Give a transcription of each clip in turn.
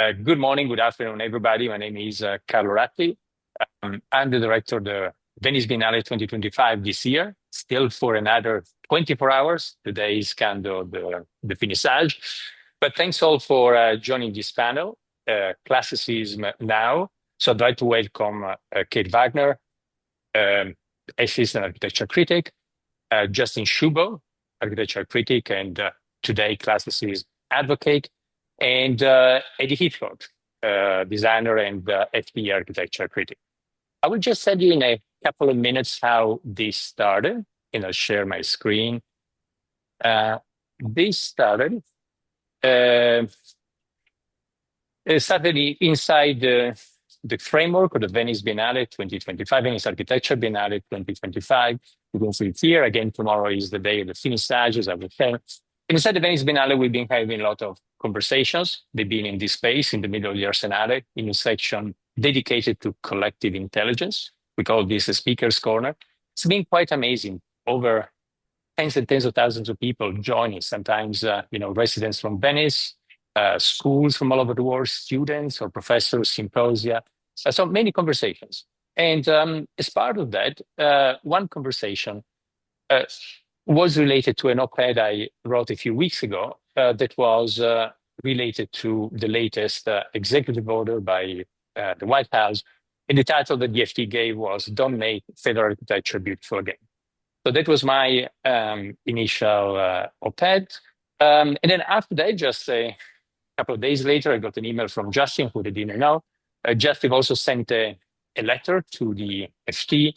Good morning, good afternoon, everybody. My name is Carlo Ratti. I'm the director of the Venice Biennale 2025 this year, still for another 24 hours. Today is kind of the finissage. But thanks all for joining this panel, Classicism Now. So I'd like to welcome Kate Wagner, essayist and architecture critic, Justin Shubow, architecture critic, and today classicism advocate, and Eddie Heathcote, designer and FP architecture critic. I will just tell you in a couple of minutes how this started, and I'll share my screen. This started, it started inside the framework of the Venice Biennale 2025, Venice Architecture Biennale 2025. You can see it here. Again, tomorrow is the day of the finissage, as I would say. Inside the Venice Biennale, we've been having a lot of conversations. They've been in this space in the middle of the Arsenale, in a section dedicated to collective intelligence. We call this a speaker's corner. It's been quite amazing. Over tens and tens of thousands of people joining, sometimes residents from Venice, schools from all over the world, students or professors, symposia. So many conversations. And as part of that, one conversation was related to an op-ed I wrote a few weeks ago that was related to the latest executive order by the White House. And the title that the FT gave was "Don't Make Federal Architecture Beautiful Again." So that was my initial op-ed. And then after that, just a couple of days later, I got an email from Justin, who they didn't know. Justin also sent a letter to the FT.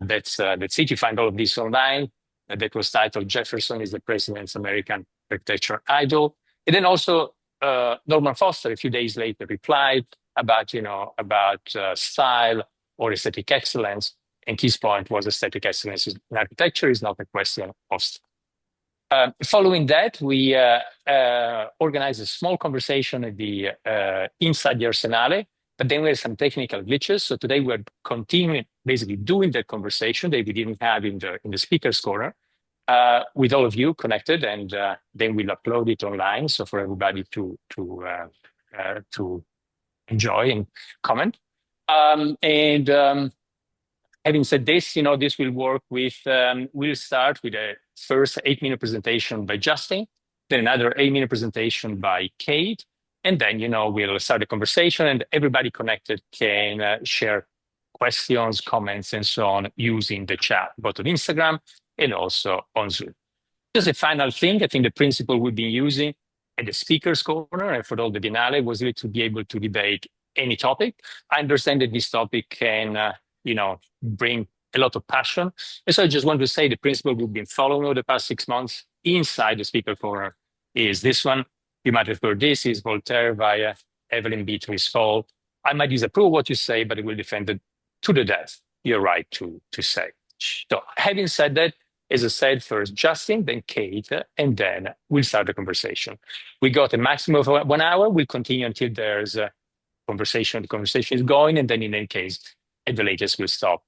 That's it. You find all of this online. That was titled "Jefferson is the President's American Architecture Idol." And then also Norman Foster, a few days later, replied about style or aesthetic excellence. And his point was aesthetic excellence in architecture is not a question of style. Following that, we organized a small conversation at the inside the Arsenale, but then we had some technical glitches. So today we're continuing basically doing that conversation that we didn't have in the speaker's corner with all of you connected, and then we'll upload it online so for everybody to enjoy and comment. Having said this, this will work with, we'll start with a first 8-minute presentation by Justin, then another 8-minute presentation by Kate, and then, we'll start a conversation and everybody connected can share questions, comments, and so on using the chat, both on Instagram and also on Zoom. Just a final thing, I think the principle we've been using at the speaker's corner and for all the Biennale was really to be able to debate any topic. I understand that this topic can, bring a lot of passion. And so I just want to say the principle we've been following over the past 6 months inside the speaker corner is this one. You might have heard this, is Voltaire via Evelyn Beatrice Hall. I might disapprove what you say, but I will defend it to the death. You're right to say. So having said that, as I said, first Justin, then Kate, and then we'll start the conversation. We got a maximum of 1 hour. We'll continue until there's a conversation. The conversation is going, and then in any case, at the latest, we'll stop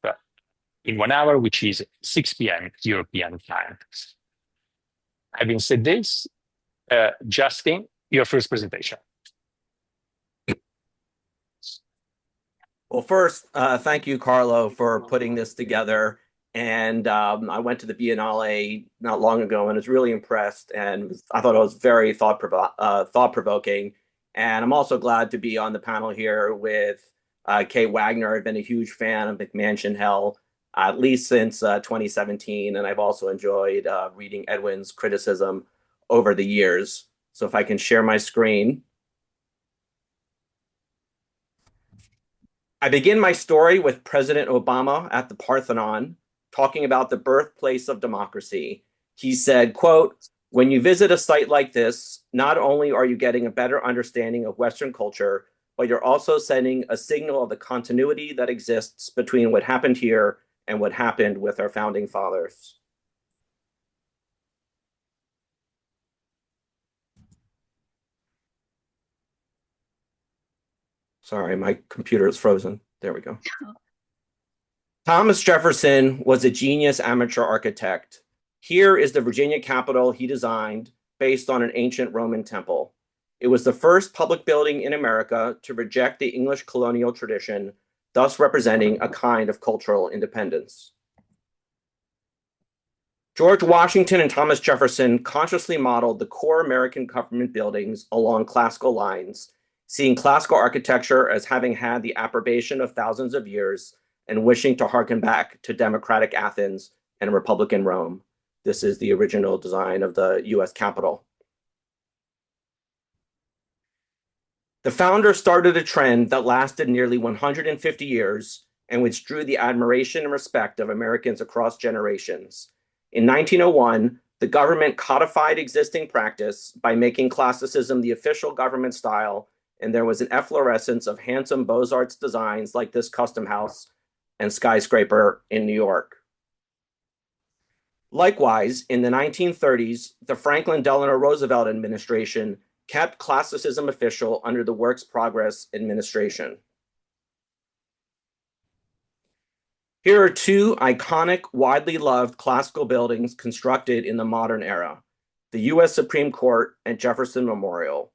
in 1 hour, which is 6 p.m. European time. Having said this, Justin, your first presentation. Well, first, thank you, Carlo, for putting this together. And I went to the Biennale not long ago and was really impressed. And I thought it was very thought-provoking. And I'm also glad to be on the panel here with Kate Wagner. I've been a huge fan of McMansion Hell, at least since 2017. And I've also enjoyed reading Edwin's criticism over the years. So if I can share my screen. I begin my story with President Obama at the Parthenon, talking about the birthplace of democracy. He said, quote, "When you visit a site like this, not only are you getting a better understanding of Western culture, but you're also sending a signal of the continuity that exists between what happened here and what happened with our founding fathers." Sorry, my computer is frozen. There we go. Thomas Jefferson was a genius amateur architect. Here is the Virginia Capitol he designed based on an ancient Roman temple. It was the first public building in America to reject the English colonial tradition, thus representing a kind of cultural independence. George Washington and Thomas Jefferson consciously modeled the core American government buildings along classical lines, seeing classical architecture as having had the approbation of thousands of years and wishing to harken back to democratic Athens and Republican Rome. This is the original design of the US Capitol. The founder started a trend that lasted nearly 150 years and which drew the admiration and respect of Americans across generations. In 1901, the government codified existing practice by making classicism the official government style, and there was an efflorescence of handsome Beaux-Arts designs like this custom house and skyscraper in New York. Likewise, in the 1930s, the Franklin Delano Roosevelt administration kept classicism official under the Works Progress administration. Here are two iconic, widely loved classical buildings constructed in the modern era: the US Supreme Court and Jefferson Memorial.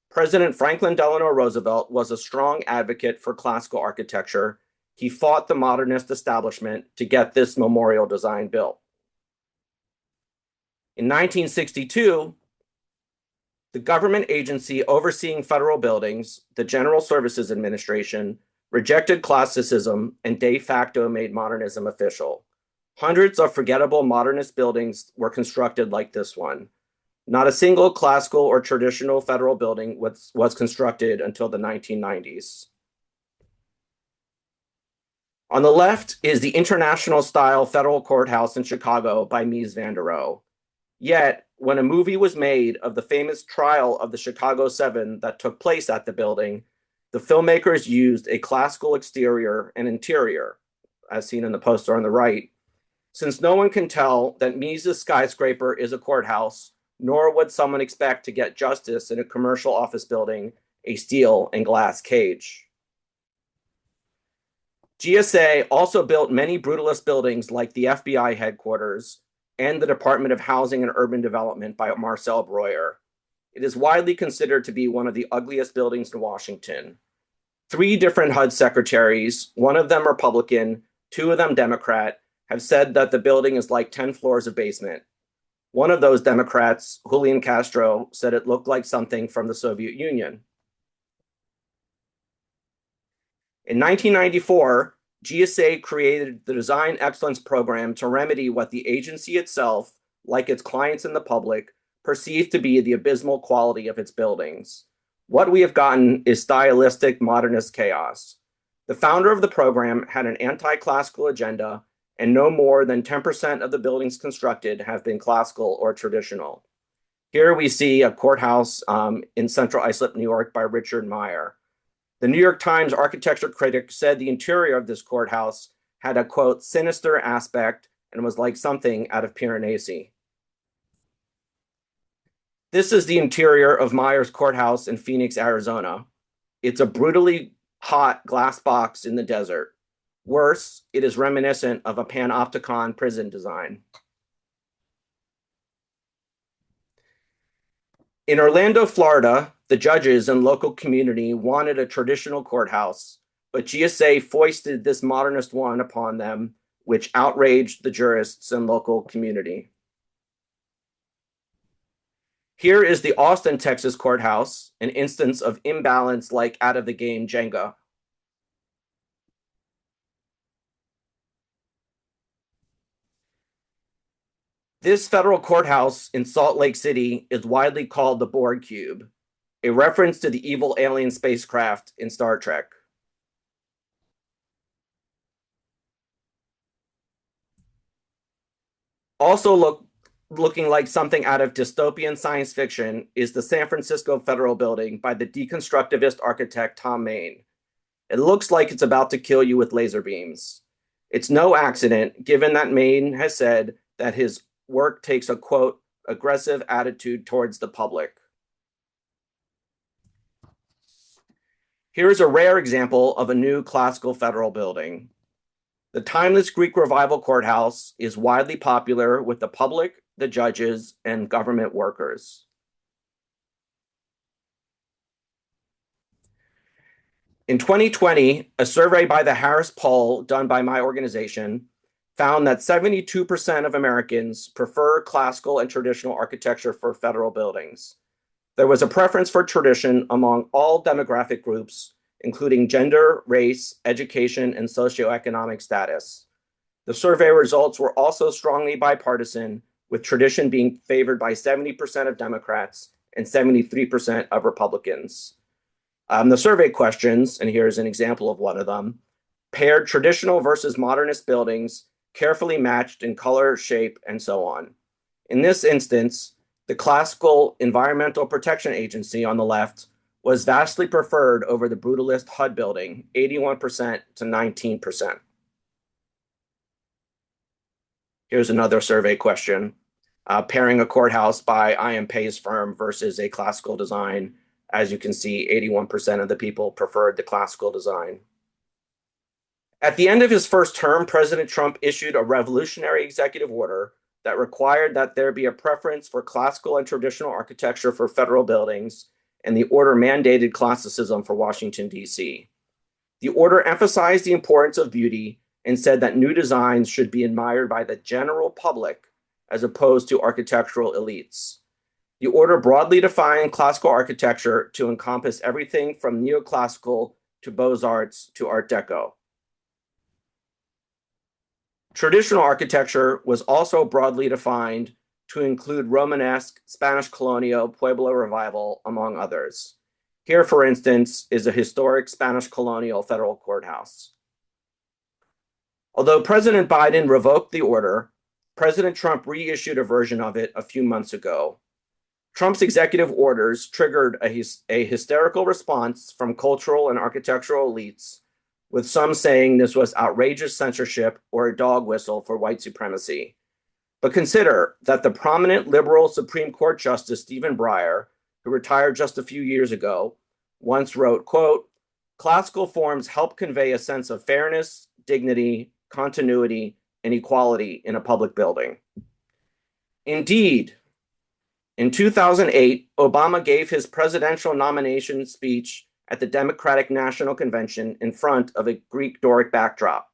President Franklin Delano Roosevelt was a strong advocate for classical architecture. He fought the modernist establishment to get this memorial design built. In 1962, the government agency overseeing federal buildings, the General Services Administration, rejected classicism and de facto made modernism official. Hundreds of forgettable modernist buildings were constructed like this one. Not a single classical or traditional federal building was constructed until the 1990s. On the left is the international-style federal courthouse in Chicago by Mies van der Rohe. Yet, when a movie was made of the famous trial of the Chicago Seven that took place at the building, the filmmakers used a classical exterior and interior, as seen in the poster on the right. Since no one can tell that Mies' skyscraper is a courthouse, nor would someone expect to get justice in a commercial office building, a steel and glass cage. GSA also built many brutalist buildings like the FBI headquarters and the Department of Housing and Urban Development by Marcel Breuer. It is widely considered to be one of the ugliest buildings in Washington. 3 different HUD secretaries, one of them Republican, 2 of them Democrat, have said that the building is like 10 floors of basement. One of those Democrats, Julian Castro, said it looked like something from the Soviet Union. In 1994, GSA created the Design Excellence Program to remedy what the agency itself, like its clients and the public, perceived to be the abysmal quality of its buildings. What we have gotten is stylistic modernist chaos. The founder of the program had an anti-classical agenda, and no more than 10% of the buildings constructed have been classical or traditional. Here we see a courthouse in Central Islip, New York by Richard Meyer. The New York Times architecture critic said the interior of this courthouse had a, quote, sinister aspect and was like something out of Piranesi. This is the interior of Meyer's courthouse in Phoenix, Arizona. It's a brutally hot glass box in the desert. Worse, it is reminiscent of a panopticon prison design. In Orlando, Florida, the judges and local community wanted a traditional courthouse, but GSA foisted this modernist one upon them, which outraged the jurists and local community. Here is the Austin, Texas courthouse, an instance of imbalance like out of the game Jenga. This federal courthouse in Salt Lake City is widely called the Borg Cube, a reference to the evil alien spacecraft in Star Trek. Also looking like something out of dystopian science fiction is the San Francisco Federal Building by the deconstructivist architect Tom Main. It looks like it's about to kill you with laser beams. It's no accident, given that Main has said that his work takes a, quote, aggressive attitude towards the public. Here is a rare example of a new classical federal building. The timeless Greek Revival courthouse is widely popular with the public, the judges, and government workers. In 2020, a survey by the Harris Poll done by my organization found that 72% of Americans prefer classical and traditional architecture for federal buildings. There was a preference for tradition among all demographic groups, including gender, race, education, and socioeconomic status. The survey results were also strongly bipartisan, with tradition being favored by 70% of Democrats and 73% of Republicans. The survey questions, and here's an example of one of them, paired traditional versus modernist buildings, carefully matched in color, shape, and so on. In this instance, the classical Environmental Protection Agency on the left was vastly preferred over the brutalist HUD building, 81% to 19%. Here's another survey question, pairing a courthouse by I.M. Pei's firm versus a classical design. As you can see, 81% of the people preferred the classical design. At the end of his first term, President Trump issued a revolutionary executive order that required that there be a preference for classical and traditional architecture for federal buildings, and the order mandated classicism for Washington, D.C. The order emphasized the importance of beauty and said that new designs should be admired by the general public as opposed to architectural elites. The order broadly defined classical architecture to encompass everything from neoclassical to Beaux-Arts to Art Deco. Traditional architecture was also broadly defined to include Romanesque, Spanish Colonial, Pueblo Revival, among others. Here, for instance, is a historic Spanish Colonial federal courthouse. Although President Biden revoked the order, President Trump reissued a version of it a few months ago. Trump's executive orders triggered a hysterical response from cultural and architectural elites, with some saying this was outrageous censorship or a dog whistle for white supremacy. But consider that the prominent liberal Supreme Court Justice Stephen Breyer, who retired just a few years ago, once wrote, quote, "Classical forms help convey a sense of fairness, dignity, continuity, and equality in a public building." Indeed, in 2008, Obama gave his presidential nomination speech at the Democratic National Convention in front of a Greek Doric backdrop.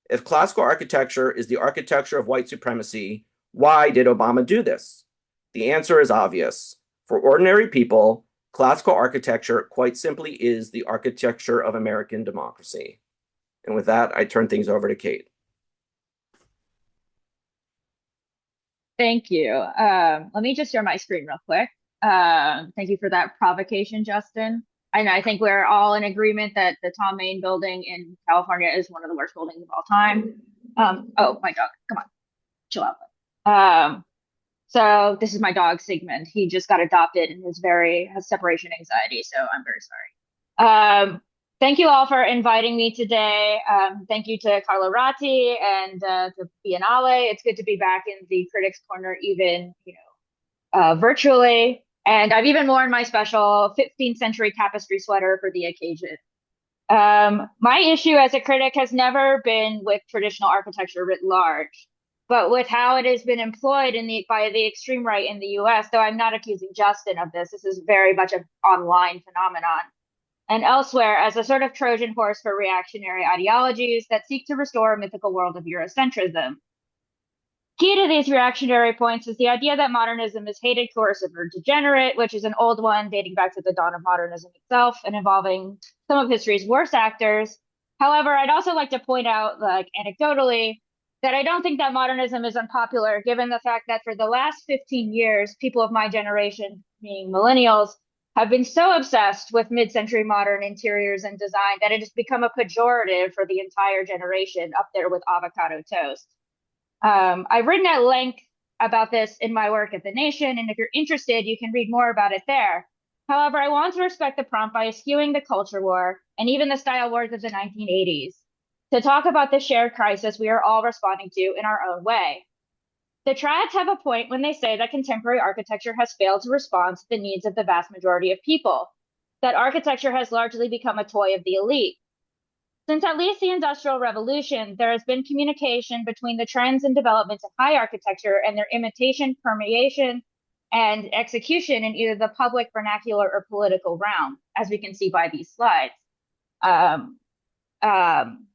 If classical architecture is the architecture of white supremacy, why did Obama do this? The answer is obvious. For ordinary people, classical architecture quite simply is the architecture of American democracy. And with that, I turn things over to Kate. Thank you. Let me just share my screen real quick. Thank you for that provocation, Justin. And I think we're all in agreement that the Tom Main building in California is one of the worst buildings of all time. Oh, my dog, come on, chill out. So this is my dog, Sigmund. He just got adopted and has separation anxiety, so I'm very sorry. Thank you all for inviting me today. Thank you to Carlo Ratti and to Biennale. It's good to be back in the Critics Corner, even virtually. And I've even worn my special 15th century tapestry sweater for the occasion. My issue as a critic has never been with traditional architecture writ large, but with how it has been employed by the extreme right in the US, though I'm not accusing Justin of this. This is very much an online phenomenon. And elsewhere as a sort of Trojan horse for reactionary ideologies that seek to restore a mythical world of Eurocentrism. Key to these reactionary points is the idea that modernism is hated, coercive, or degenerate, which is an old one dating back to the dawn of modernism itself and involving some of history's worst actors. However, I'd also like to point out, anecdotally, that I don't think that modernism is unpopular, given the fact that for the last 15 years, people of my generation, meaning millennials, have been so obsessed with mid-century modern interiors and design that it has become a pejorative for the entire generation, up there with avocado toast. I've written at length about this in my work at The Nation, and if you're interested, you can read more about it there. However, I want to respect the prompt by eschewing the culture war and even the style wars of the 1980s to talk about the shared crisis we are all responding to in our own way. The trads have a point when they say that contemporary architecture has failed to respond to the needs of the vast majority of people, that architecture has largely become a toy of the elite. Since at least the Industrial Revolution, there has been communication between the trends and developments of high architecture and their imitation, permeation, and execution in either the public, vernacular, or political realm, as we can see by these slides. Um, um,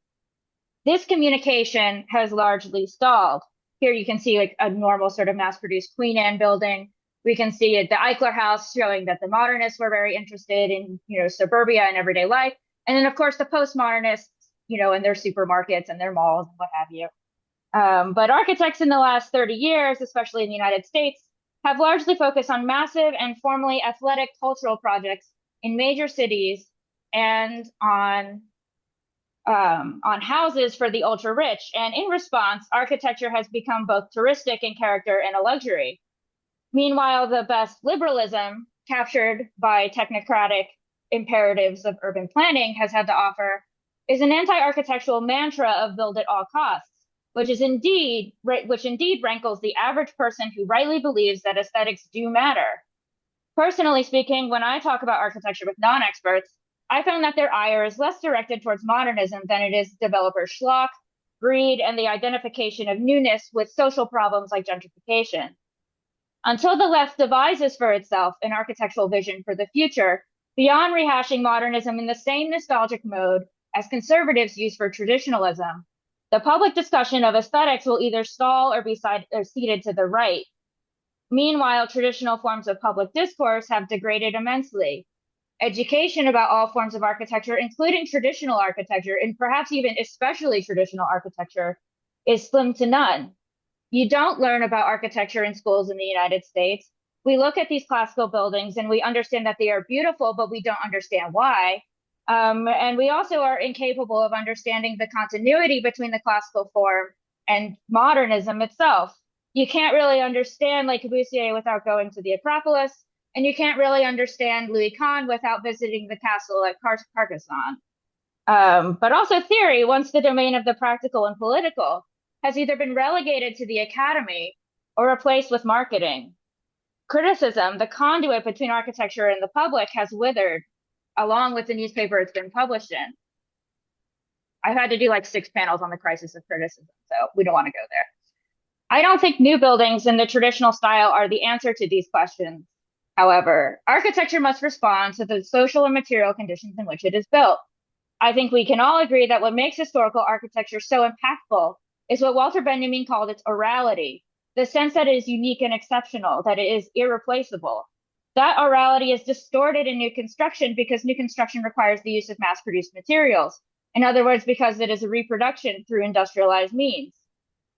this communication has largely stalled. Here you can see like a normal sort of mass-produced Queen Anne building. We can see at the Eichler House showing that the modernists were very interested in, suburbia and everyday life. And then, of course, the postmodernists, in their supermarkets and their malls and what have you. But architects in the last 30 years, especially in the United States, have largely focused on massive and formally athletic cultural projects in major cities and on houses for the ultra rich. And in response, architecture has become both touristic in character and a luxury. Meanwhile, the best liberalism, captured by technocratic imperatives of urban planning, has had to offer is an anti-architectural mantra of build at all costs, which indeed rankles the average person who rightly believes that aesthetics do matter. Personally speaking, when I talk about architecture with non-experts, I found that their ire is less directed towards modernism than it is developer schlock, greed, and the identification of newness with social problems like gentrification. Until the left devises for itself an architectural vision for the future, beyond rehashing modernism in the same nostalgic mode as conservatives use for traditionalism, the public discussion of aesthetics will either stall or be ceded to the right. Meanwhile, traditional forms of public discourse have degraded immensely. Education about all forms of architecture, including traditional architecture, and perhaps even especially traditional architecture, is slim to none. You don't learn about architecture in schools in the United States. We look at these classical buildings and we understand that they are beautiful, but we don't understand why. And we also are incapable of understanding the continuity between the classical form and modernism itself. You can't really understand Le Corbusier without going to the Acropolis, and you can't really understand Louis Kahn without visiting the castle at Carcassonne. But also theory, once the domain of the practical and political, has either been relegated to the academy or replaced with marketing. Criticism, the conduit between architecture and the public, has withered, along with the newspaper it's been published in. I've had to do like 6 panels on the crisis of criticism, so we don't want to go there. I don't think new buildings in the traditional style are the answer to these questions. However, architecture must respond to the social and material conditions in which it is built. I think we can all agree that what makes historical architecture so impactful is what Walter Benjamin called its orality, the sense that it is unique and exceptional, that it is irreplaceable. That orality is distorted in new construction because new construction requires the use of mass-produced materials. In other words, because it is a reproduction through industrialized means.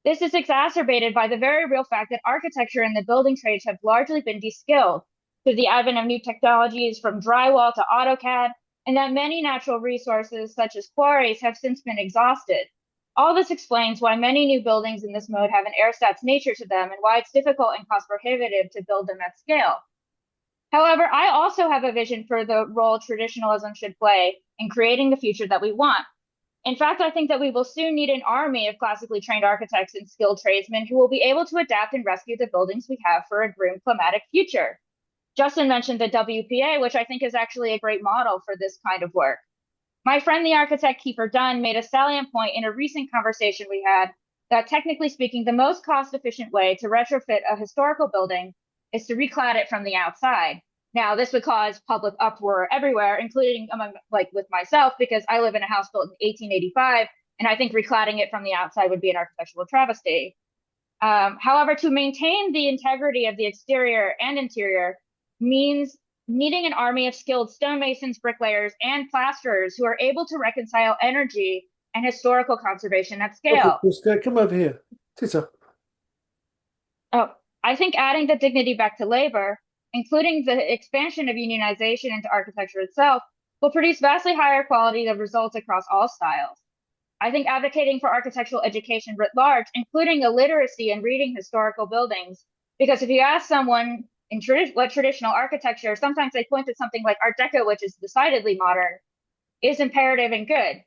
This is exacerbated by the very real fact that architecture and the building trades have largely been de-skilled through the advent of new technologies from drywall to AutoCAD, and that many natural resources, such as quarries, have since been exhausted. All this explains why many new buildings in this mode have an ersatz nature to them and why it's difficult and cost prohibitive to build them at scale. However, I also have a vision for the role traditionalism should play in creating the future that we want. In fact, I think that we will soon need an army of classically trained architects and skilled tradesmen who will be able to adapt and rescue the buildings we have for a grim climatic future. Justin mentioned the WPA, which I think is actually a great model for this kind of work. My friend, the architect Kiefer Dunn, made a salient point in a recent conversation we had that, technically speaking, the most cost-efficient way to retrofit a historical building is to reclad it from the outside. Now, this would cause public uproar everywhere, including with myself, because I live in a house built in 1885, and I think recladding it from the outside would be an architectural travesty. However, to maintain the integrity of the exterior and interior means needing an army of skilled stonemasons, bricklayers, and plasterers who are able to reconcile energy and historical conservation at scale. Okay, come over here. Tita. Oh, I think adding the dignity back to labor, including the expansion of unionization into architecture itself, will produce vastly higher quality of results across all styles. I think advocating for architectural education writ large, including illiteracy in reading historical buildings, because if you ask someone in what traditional architecture, sometimes they point to something like Art Deco, which is decidedly modern, is imperative and good.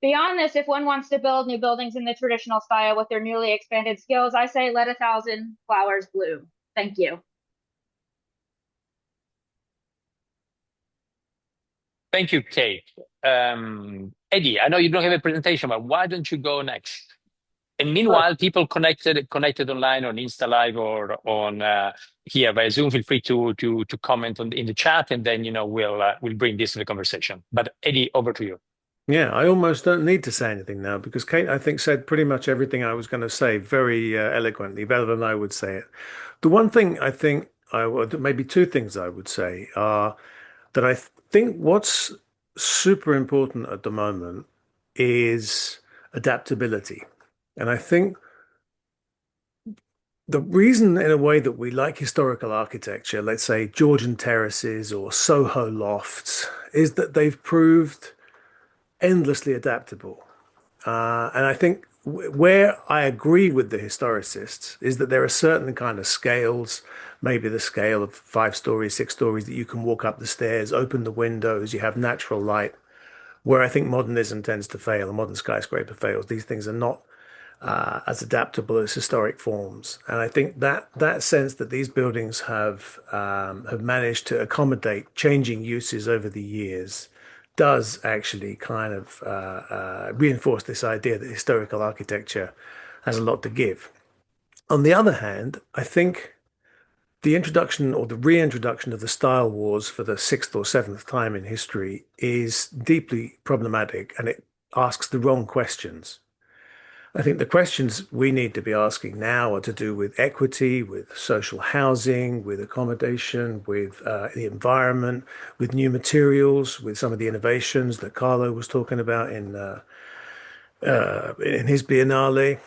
Beyond this, if one wants to build new buildings in the traditional style with their newly expanded skills, I say let 1,000 flowers bloom. Thank you. Thank you, Kate. Eddie, I know you don't have a presentation, but why don't you go next? And meanwhile, people connected online on Insta Live or on here via Zoom, feel free to comment in the chat, and then we'll bring this to the conversation. But Eddie, over to you. Yeah, I almost don't need to say anything now because Kate, I think, said pretty much everything I was going to say very eloquently, better than I would say it. The one thing I think I would, maybe two things I would say are that think what's super important at the moment is adaptability. And I think the reason, in a way, that we like historical architecture, let's say Georgian terraces or Soho lofts, is that they've proved endlessly adaptable. And I think where I agree with the historicists is that there are certain kind of scales, maybe the scale of 5 stories, 6 stories, that you can walk up the stairs, open the windows, you have natural light. Where I think modernism tends to fail, a modern skyscraper fails. These things are not as adaptable as historic forms, and I think that sense that these buildings have managed to accommodate changing uses over the years does actually kind of reinforce this idea that historical architecture has a lot to give. On the other hand, I think the introduction or the reintroduction of the style wars for the sixth or seventh time in history is deeply problematic, and it asks the wrong questions. I think the questions we need to be asking now are to do with equity, with social housing, with accommodation, with the environment, with new materials, with some of the innovations that Carlo was talking about in his Biennale.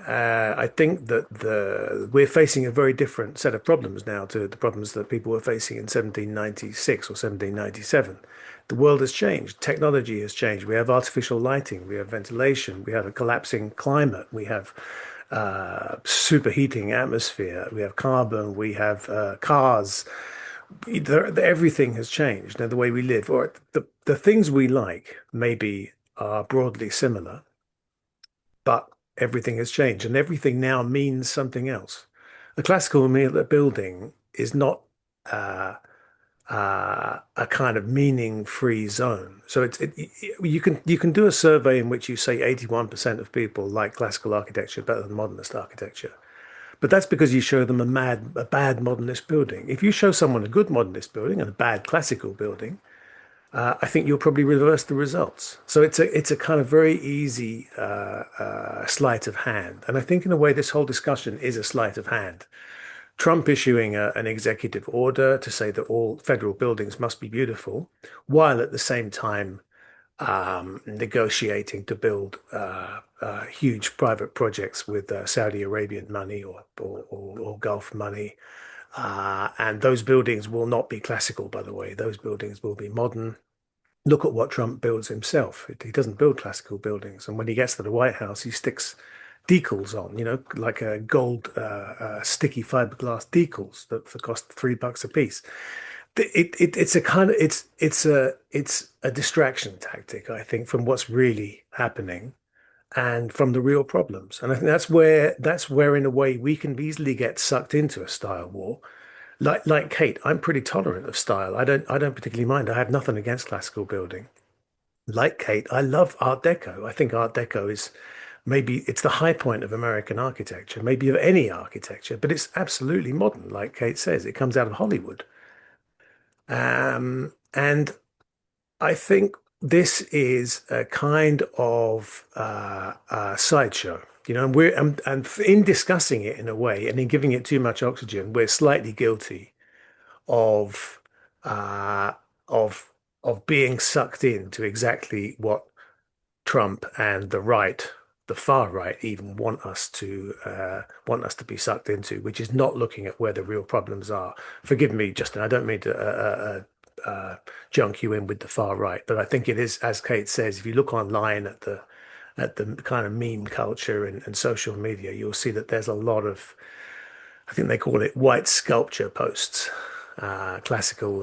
I think that we're facing a very different set of problems now to the problems that people were facing in 1796 or 1797. The world has changed. Technology has changed. We have artificial lighting. We have ventilation. We have a collapsing climate. We have superheating atmosphere. We have carbon. We have cars. Everything has changed. Now, the way we live, or the things we like, maybe are broadly similar, but everything has changed, and everything now means something else. A classical building is not a kind of meaning-free zone. So you can do a survey in which you say 81% of people like classical architecture better than modernist architecture. But that's because you show them a bad modernist building. If you show someone a good modernist building and a bad classical building, I think you'll probably reverse the results. So it's a kind of very easy sleight of hand. And I think in a way this whole discussion is a sleight of hand. Trump issuing an executive order to say that all federal buildings must be beautiful, while at the same time negotiating to build huge private projects with Saudi Arabian money or Gulf money. And those buildings will not be classical, by the way. Those buildings will be modern. Look at what Trump builds himself. He doesn't build classical buildings. And when he gets to the White House, he sticks decals on, like a gold sticky fiberglass decals that cost $3 a piece. It's a kind of it's a distraction tactic, I think, from what's really happening and from the real problems. And I think that's where in a way we can easily get sucked into a style war. Like Kate, I'm pretty tolerant of style. I don't particularly mind. I have nothing against classical building. Like Kate, I love Art Deco. I think Art Deco is maybe it's the high point of American architecture, maybe of any architecture, but it's absolutely modern, like Kate says. It comes out of Hollywood. And I think this is a kind of sideshow, and in discussing it in a way and in giving it too much oxygen, we're slightly guilty of uh, of being sucked into exactly what Trump and the far right, even want us to be sucked into, which is not looking at where the real problems are. Forgive me, Justin. I don't mean to junk you in with the far right, but I think it is, as Kate says, if you look online at the kind of meme culture and social media, you'll see that there's a lot of, I think they call it white sculpture posts, classical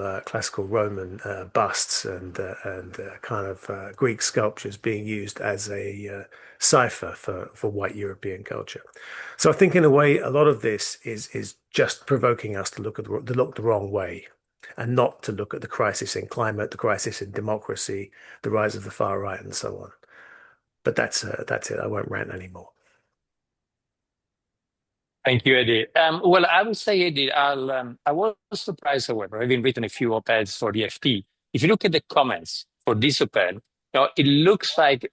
Roman busts and kind of Greek sculptures being used as a cipher for white European culture. So I think in a way, a lot of this is just provoking us to look the wrong way, and not to look at the crisis in climate, the crisis in democracy, the rise of the far right, and so on. But that's it. I won't rant anymore. Thank you, Eddie. Well, I would say, Eddie, I was surprised, however, having written a few op-eds for the FT. If you look at the comments for this op-ed, it looks like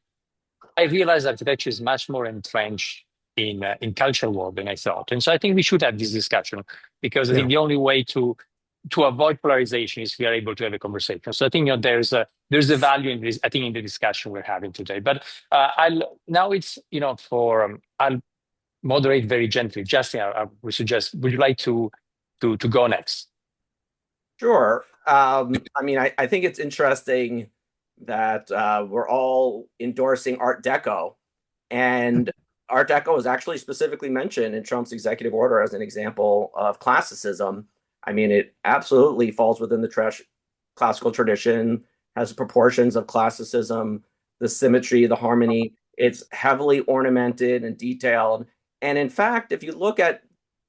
I realize architecture is much more entrenched in cultural world than I thought, and so I think we should have this discussion because I think Yeah. the only way to avoid polarization is we are able to have a conversation. So I think there's a value in this. I think in the discussion we're having today. But I'll now it's for I'll moderate very gently. Justin, I would suggest. Would you like to go next? Sure. I mean, I think it's interesting that we're all endorsing Art Deco, and Art Deco is actually specifically mentioned in Trump's executive order as an example of classicism. I mean, it absolutely falls within the classical tradition, has proportions of classicism, the symmetry, the harmony. It's heavily ornamented and detailed. And in fact, if you look at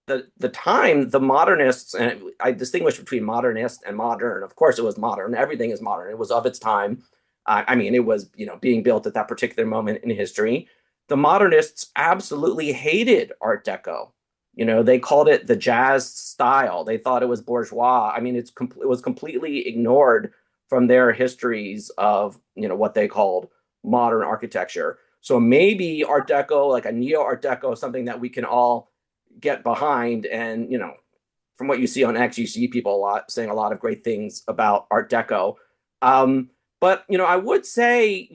the time, the modernists, and I distinguish between modernist and modern. Of course, it was modern. Everything is modern. It was of its time. I mean, it was being built at that particular moment in history. The modernists absolutely hated Art Deco. They called it the jazz style. They thought it was bourgeois. I mean, it was completely ignored from their histories of what they called modern architecture. So maybe Art Deco, like a neo Art Deco, something that we can all get behind. And from what you see on X, you see people saying a lot of great things about Art Deco. But I would say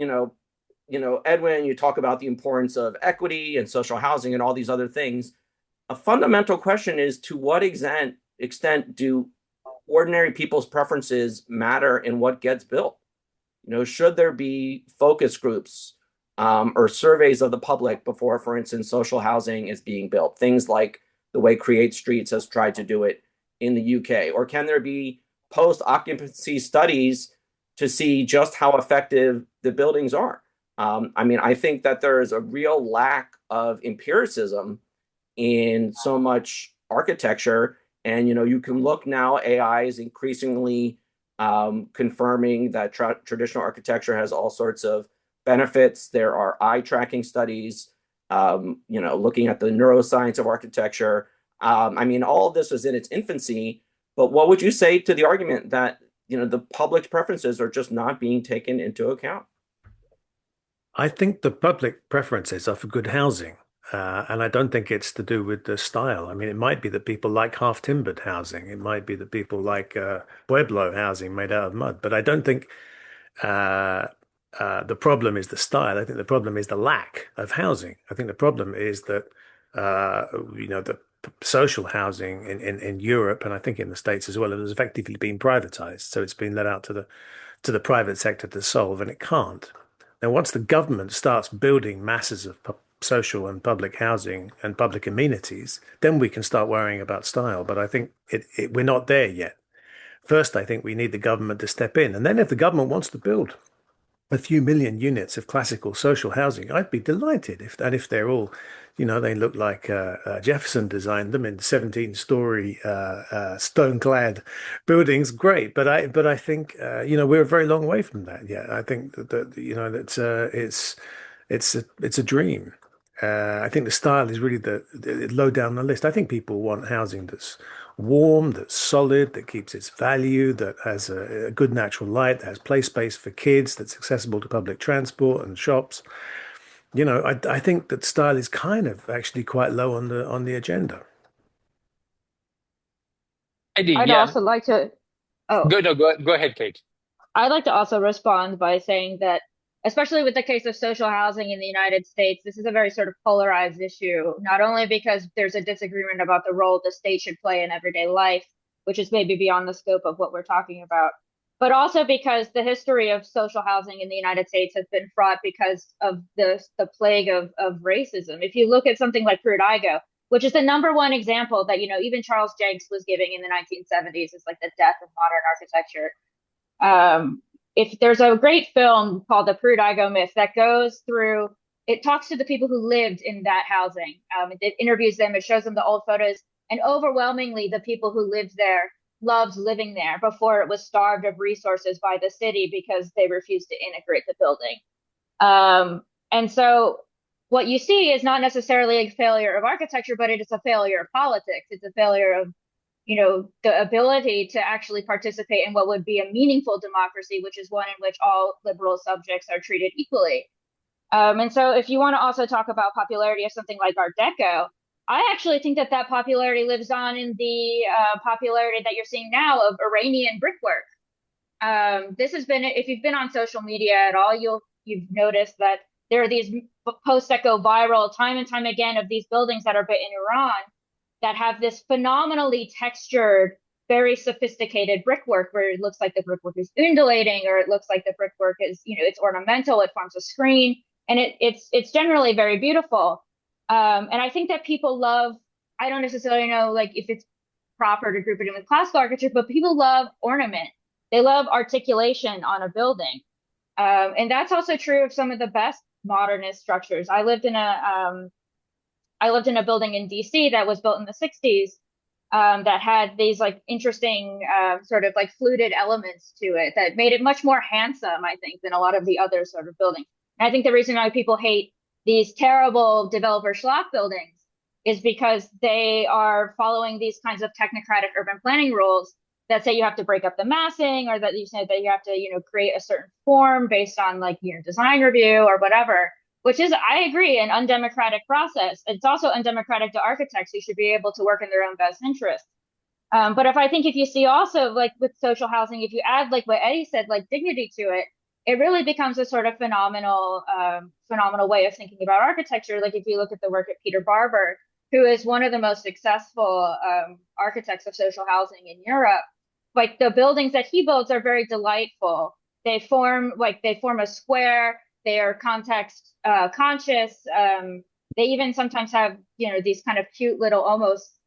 Edwin, you talk about the importance of equity and social housing and all these other things. A fundamental question is, to what extent do ordinary people's preferences matter in what gets built? Should there be focus groups or surveys of the public before, for instance, social housing is being built? Things like the way Create Streets has tried to do it in the UK. Or can there be post-occupancy studies to see just how effective the buildings are? I mean, I think that there is a real lack of empiricism in so much architecture. And, you can look now, AI is increasingly confirming that traditional architecture has all sorts of benefits. There are eye tracking studies, looking at the neuroscience of architecture. I mean, all of this was in its infancy, but what would you say to the argument that, the public's preferences are just not being taken into account? I think the public preferences are for good housing. And I don't think it's to do with the style. I mean, it might be that people like half-timbered housing. It might be that people like Pueblo housing made out of mud. But I don't think uh, the problem is the style. I think the problem is the lack of housing. I think the problem is that, the social housing in Europe, and I think in the States as well, it has effectively been privatized. So it's been let out to the private sector to solve, and it can't. Now, once the government starts building masses of social and public housing and public amenities, then we can start worrying about style. But I think we're not there yet. First, I think we need the government to step in. And then if the government wants to build a few million units of classical social housing, I'd be delighted if they're all, they look like Jefferson designed them in 17-story stone-clad buildings. Great, but I think we're a very long way from that yet. I think it's a dream. I think the style is really the low down the list. I think people want housing that's warm, that's solid, that keeps its value, that has a good natural light, that has play space for kids, that's accessible to public transport and shops. I think that style is kind of actually quite low on the agenda. Eddie, I'd yeah, also like to, oh, no, go ahead, Kate. I'd like to also respond by saying that, especially with the case of social housing in the United States, this is a very sort of polarized issue, not only because there's a disagreement about the role the state should play in everyday life, which is maybe beyond the scope of what we're talking about, but also because the history of social housing in the United States has been fraught because of the plague of racism. If you look at something like Pruitt-Igoe, which is the number one example that, even Charles Jenks was giving in the 1970s, is like the death of modern architecture. If there's a great film called The Pruitt-Igoe Myth that goes through, it talks to the people who lived in that housing. It interviews them, it shows them the old photos, and overwhelmingly, the people who lived there loved living there before it was starved of resources by the city because they refused to integrate the building. And so what you see is not necessarily a failure of architecture, but it is a failure of politics. It's a failure of the ability to actually participate in what would be a meaningful democracy, which is one in which all liberal subjects are treated equally. And so if you want to also talk about popularity of something like Art Deco, I actually think that that popularity lives on in the popularity that you're seeing now of Iranian brickwork. This has been, if you've been on social media at all, you've noticed that there are these posts that go viral time and time again of these buildings that are built in Iran that have this phenomenally textured, very sophisticated brickwork where it looks like the brickwork is undulating, or it looks like the brickwork is, it's ornamental, it forms a screen, and it's generally very beautiful. And I think that people love, I don't necessarily know like if it's proper to group it in with classical architecture, but people love ornament. They love articulation on a building. And that's also true of some of the best modernist structures. I lived in a building in DC that was built in the 60s, that had these like interesting sort of like fluted elements to it that made it much more handsome, I think, than a lot of the other sort of buildings. And I think the reason why people hate these terrible developer schlock buildings is because they are following these kinds of technocratic urban planning rules that say you have to break up the massing, or that you say that you have to, create a certain form based on like, design review or whatever, which is, I agree, an undemocratic process. It's also undemocratic to architects who should be able to work in their own best interest. But if you see also like with social housing, if you add like what Eddie said, like dignity to it, it really becomes a sort of phenomenal way of thinking about architecture. Like if you look at the work of Peter Barber, who is one of the most successful architects of social housing in Europe, like the buildings that he builds are very delightful. They form a square. They are context conscious. They even sometimes have, these kind of cute little almost.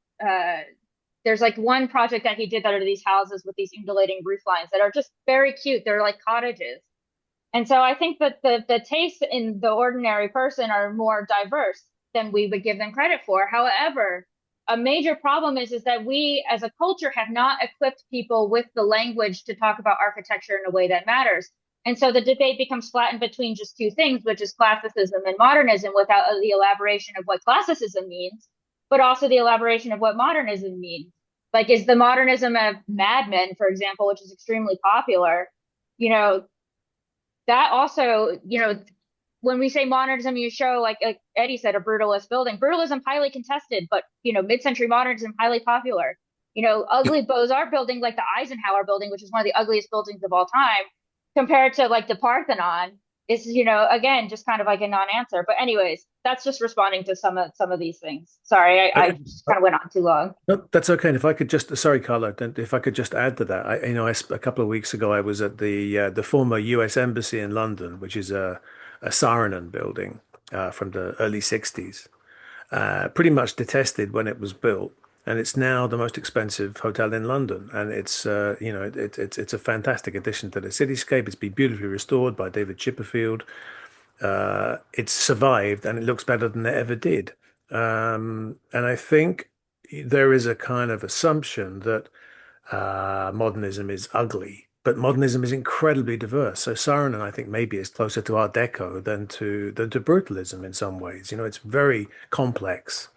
There's like one project that he did that are these houses with these undulating roof lines that are just very cute. They're like cottages. And so I think that the tastes in the ordinary person are more diverse than we would give them credit for. However, a major problem is that we as a culture have not equipped people with the language to talk about architecture in a way that matters. And so the debate becomes flattened between just two things, which is classicism and modernism, without the elaboration of what classicism means, but also the elaboration of what modernism means. Like, is the modernism of Mad Men, for example, which is extremely popular, you know, that also, when we say modernism, you show, like Eddie said, a brutalist building. Brutalism highly contested, but mid-century modernism highly popular. Ugly Beaux-Arts building like the Eisenhower building, which is one of the ugliest buildings of all time, compared to like the Parthenon, is again just kind of like a non-answer. But anyways, that's just responding to some of these things. Sorry, I just kind of went on too long. No, that's okay. And if I could just, sorry, Carlo, if I could just add to that, a couple of weeks ago, I was at the former U.S. Embassy in London, which is a Saarinen building from the early '60s, pretty much detested when it was built, and it's now the most expensive hotel in London, and it's it's a fantastic addition to the cityscape. It's been beautifully restored by David Chipperfield. It's survived, and it looks better than it ever did. And I think there is a kind of assumption that modernism is ugly, but modernism is incredibly diverse. So Saarinen, I think, maybe is closer to Art Deco than to brutalism in some ways. It's very complex.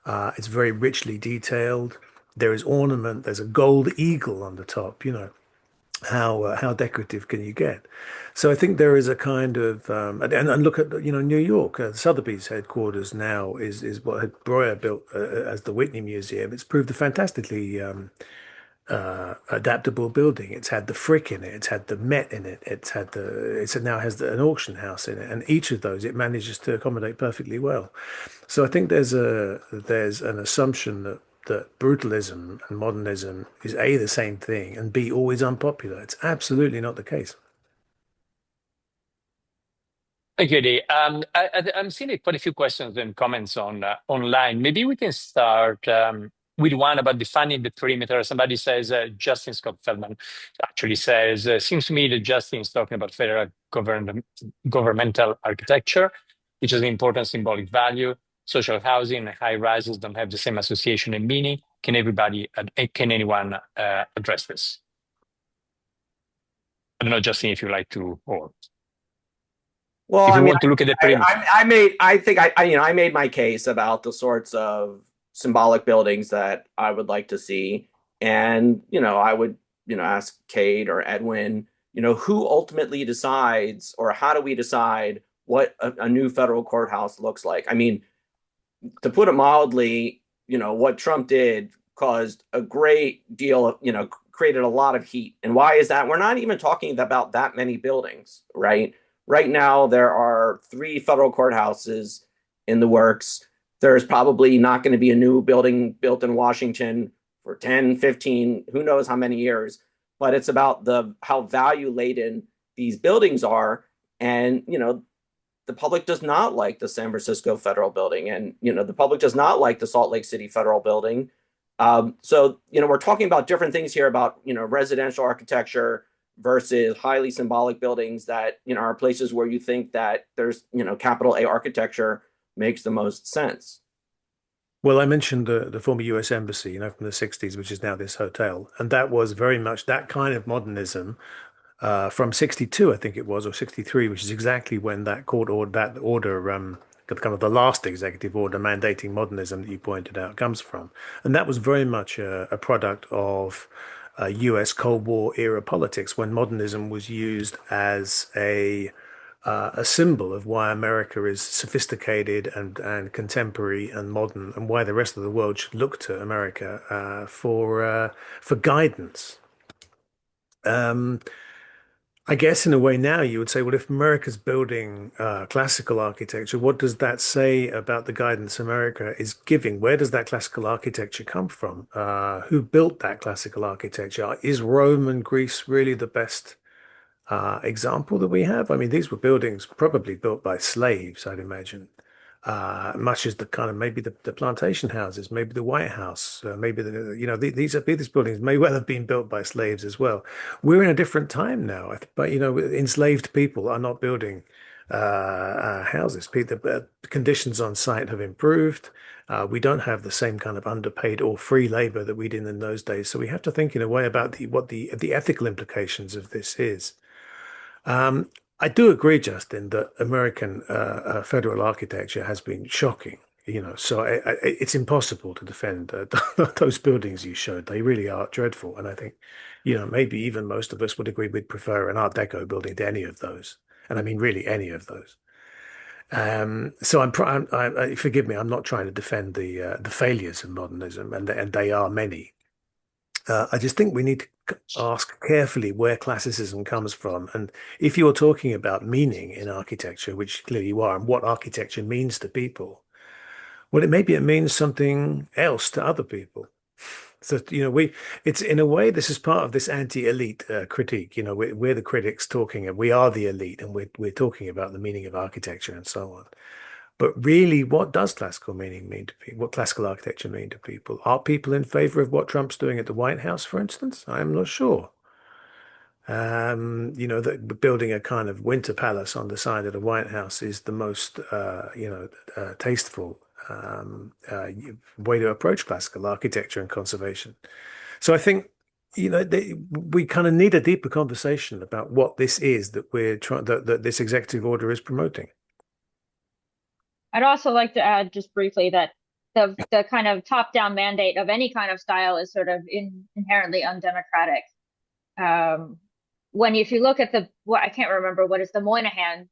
It's very richly detailed. There is ornament. There's a gold eagle on the top. How decorative can you get? So I think there is a kind of and look at New York, Sotheby's headquarters now is what had Breuer built as the Whitney Museum. It's proved a fantastically adaptable building. It's had the Frick in it. It's had the Met in it. It now has an auction house in it, and each of those it manages to accommodate perfectly well. So I think there's an assumption that brutalism and modernism is A, the same thing, and B, always unpopular. It's absolutely not the case. Thank you, Eddie. I'm seeing quite a few questions and comments on online. Maybe we can start with one about defining the perimeter. Somebody says, Justin Scott Feldman actually says, seems to me that Justin is talking about federal governmental architecture, which has an important symbolic value. Social housing and high rises don't have the same association and meaning. Can anyone address this? I don't know, Justin, if you like to, or Well, if I you mean, want to look at the perimeter. I made my case about the sorts of symbolic buildings that I would like to see. And, I would, ask Kate or Edwin, who ultimately decides, or how do we decide what a new federal courthouse looks like? I mean, to put it mildly, what Trump did caused a great deal of, created a lot of heat. And why is that? We're not even talking about that many buildings, right? Right now, there are 3 federal courthouses in the works. There's probably not going to be a new building built in Washington for 10, 15, who knows how many years. But it's about how value laden these buildings are. And, the public does not like the San Francisco Federal Building, and the public does not like the Salt Lake City Federal Building. So we're talking about different things here about residential architecture versus highly symbolic buildings that are places where you think that there's capital A architecture makes the most sense. Well, I mentioned the former US Embassy, from the 60s, which is now this hotel. And that was very much that kind of modernism from 62, I think it was, or 63, which is exactly when that court order, kind of the last executive order mandating modernism that you pointed out comes from. And that was very much a product of US Cold War era politics when modernism was used as a symbol of why America is sophisticated and contemporary and modern, and why the rest of the world should look to America for guidance. Um, I guess in a way now you would say, well, if America's building classical architecture, what does that say about the guidance America is giving? Where does that classical architecture come from? Who built that classical architecture? Is Rome and Greece really the best example that we have? I mean, these were buildings probably built by slaves, I'd imagine. Much as the kind of maybe the plantation houses, maybe the White House, maybe these buildings may well have been built by slaves as well. We're in a different time now, but enslaved people are not building houses. The conditions on site have improved. We don't have the same kind of underpaid or free labor that we did in those days. So we have to think in a way about what the ethical implications of this is. Um, I do agree, Justin, that American federal architecture has been shocking. So it's impossible to defend those buildings you showed. They really are dreadful, and I think, maybe even most of us would agree we'd prefer an Art Deco building to any of those, and I mean really any of those. So forgive me, I'm not trying to defend the failures of modernism, and they are many. I just think we need to ask carefully where classicism comes from. And if you're talking about meaning in architecture, which clearly you are, and what architecture means to people, well, maybe it means something else to other people. So, it's in a way, this is part of this anti-elite critique. We're the critics talking, and we are the elite, and we're talking about the meaning of architecture and so on. But really, what does classical meaning mean to people? What classical architecture mean to people? Are people in favor of what Trump's doing at the White House, for instance? I'm not sure. That building a kind of winter palace on the side of the White House is the most, tasteful way to approach classical architecture and conservation. So I think, we kind of need a deeper conversation about what this is that we're trying that this executive order is promoting. I'd also like to add just briefly that the kind of top-down mandate of any kind of style is sort of inherently undemocratic. If you look at I can't remember what is the Moynihan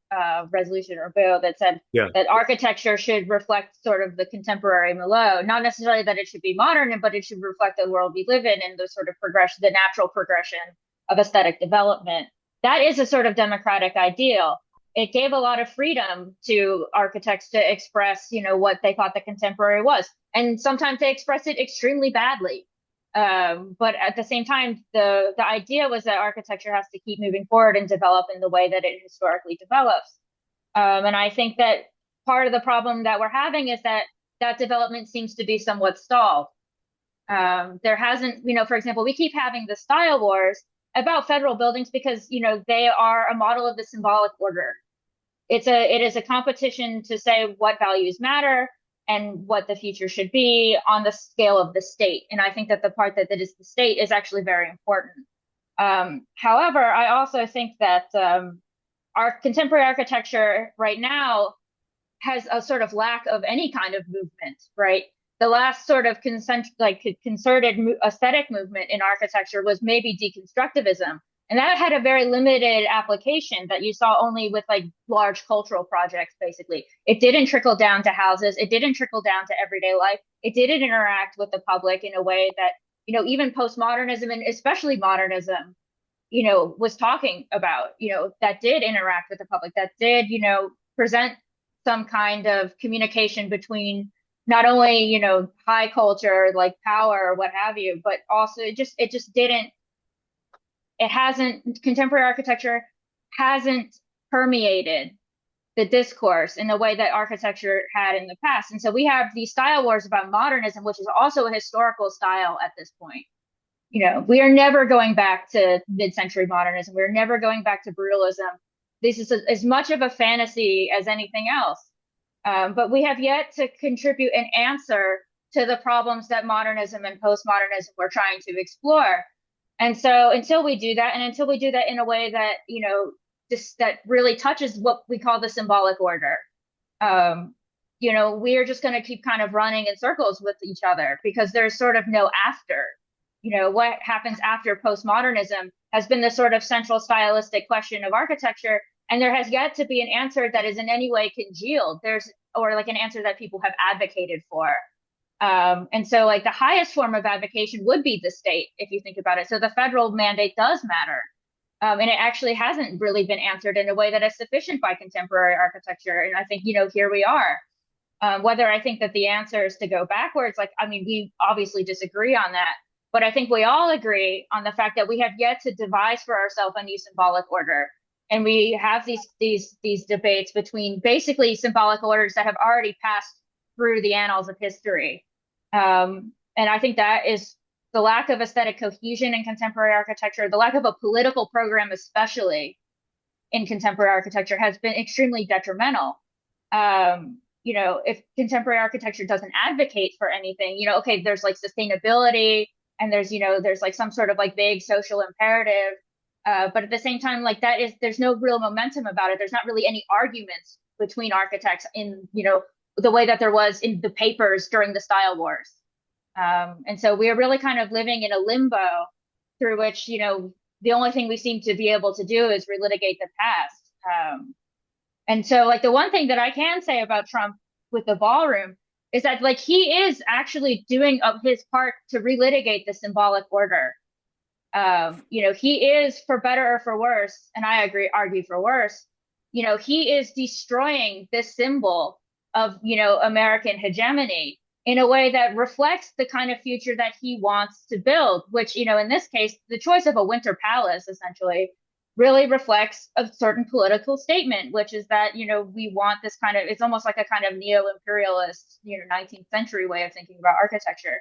resolution or bill that said Yeah. that architecture should reflect sort of the contemporary milieu, not necessarily that it should be modern, but it should reflect the world we live in and the sort of progression, the natural progression of aesthetic development. That is a sort of democratic ideal. It gave a lot of freedom to architects to express, what they thought the contemporary was. And sometimes they express it extremely badly. But at the same time, the idea was that architecture has to keep moving forward and develop in the way that it historically develops. And I think that part of the problem that we're having is that development seems to be somewhat stalled. There hasn't, for example, we keep having the style wars about federal buildings because, they are a model of the symbolic order. It is a competition to say what values matter and what the future should be on the scale of the state. And I think that the part that is the state is actually very important. However, I also think that our contemporary architecture right now has a sort of lack of any kind of movement, right? the last sort of concerted aesthetic movement in architecture was maybe deconstructivism. And that had a very limited application that you saw only with like large cultural projects, basically. It didn't trickle down to houses. It didn't trickle down to everyday life. It didn't interact with the public in a way that, even postmodernism and especially modernism, was talking about, that did interact with the public, that did, present some kind of communication between not only, high culture, like power or what have you, but also contemporary architecture hasn't permeated the discourse in the way that architecture had in the past. And so we have these style wars about modernism, which is also a historical style at this point. We are never going back to mid-century modernism. We're never going back to brutalism. This is as much of a fantasy as anything else. But we have yet to contribute an answer to the problems that modernism and postmodernism were trying to explore. And so until we do that, and until we do that in a way that, that really touches what we call the symbolic order, we are just going to keep kind of running in circles with each other because there's sort of no after. What happens after postmodernism has been the sort of central stylistic question of architecture. And there has yet to be an answer that is in any way congealed. Or like an answer that people have advocated for. And so like the highest form of advocation would be the state, if you think about it. So the federal mandate does matter. And it actually hasn't really been answered in a way that is sufficient by contemporary architecture. And I think, here we are. Whether I think that the answer is to go backwards, we obviously disagree on that. But I think we all agree on the fact that we have yet to devise for ourselves a new symbolic order. And we have these debates between basically symbolic orders that have already passed through the annals of history. And I think that is the lack of aesthetic cohesion in contemporary architecture, the lack of a political program, especially in contemporary architecture, has been extremely detrimental. If contemporary architecture doesn't advocate for anything, okay, there's like sustainability and there's like some sort of like vague social imperative. But at the same time, like there's no real momentum about it. There's not really any arguments between architects in, the way that there was in the papers during the style wars. And so we are really kind of living in a limbo through which, the only thing we seem to be able to do is relitigate the past. And so like the one thing that I can say about Trump with the ballroom is that like he is actually doing his part to relitigate the symbolic order. He is, for better or for worse, and I argue for worse, he is destroying this symbol of, American hegemony in a way that reflects the kind of future that he wants to build, which, in this case, the choice of a winter palace essentially really reflects a certain political statement, which is that, we want this kind of, it's almost like a kind of neo-imperialist, 19th century way of thinking about architecture.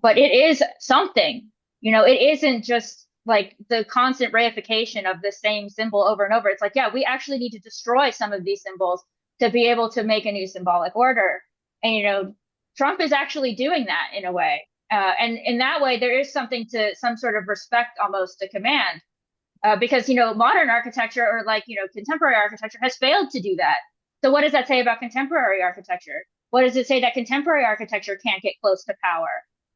But it is something. It isn't just like the constant reification of the same symbol over and over. It's like, yeah, we actually need to destroy some of these symbols to be able to make a new symbolic order. And, Trump is actually doing that in a way. And in that way, there is some sort of respect almost to command. Because, modern architecture or like, contemporary architecture has failed to do that. So what does that say about contemporary architecture? What does it say that contemporary architecture can't get close to power?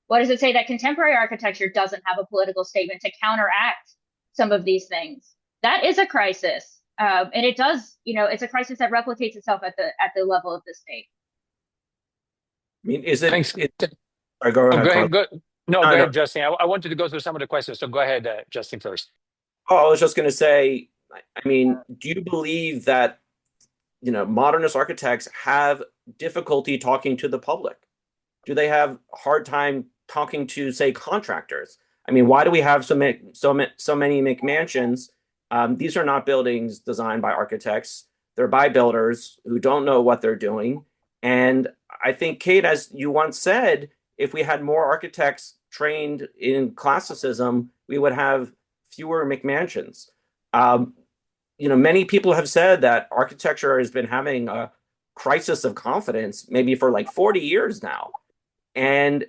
What does it say that contemporary architecture doesn't have a political statement to counteract some of these things? That is a crisis. And it does, it's a crisis that replicates itself at the level of the state. I mean, is it? Thanks. Go ahead. Go ahead, Justin. I wanted to go through some of the questions, so go ahead, Justin, first. Oh, I was just going to say, I mean, do you believe that, modernist architects have difficulty talking to the public? Do they have a hard time talking to, say, contractors? I mean, why do we have so many McMansions? These are not buildings designed by architects. They're by builders who don't know what they're doing. And I think, Kate, as you once said, if we had more architects trained in classicism, we would have fewer McMansions. Many people have said that architecture has been having a crisis of confidence maybe for like 40 years now. And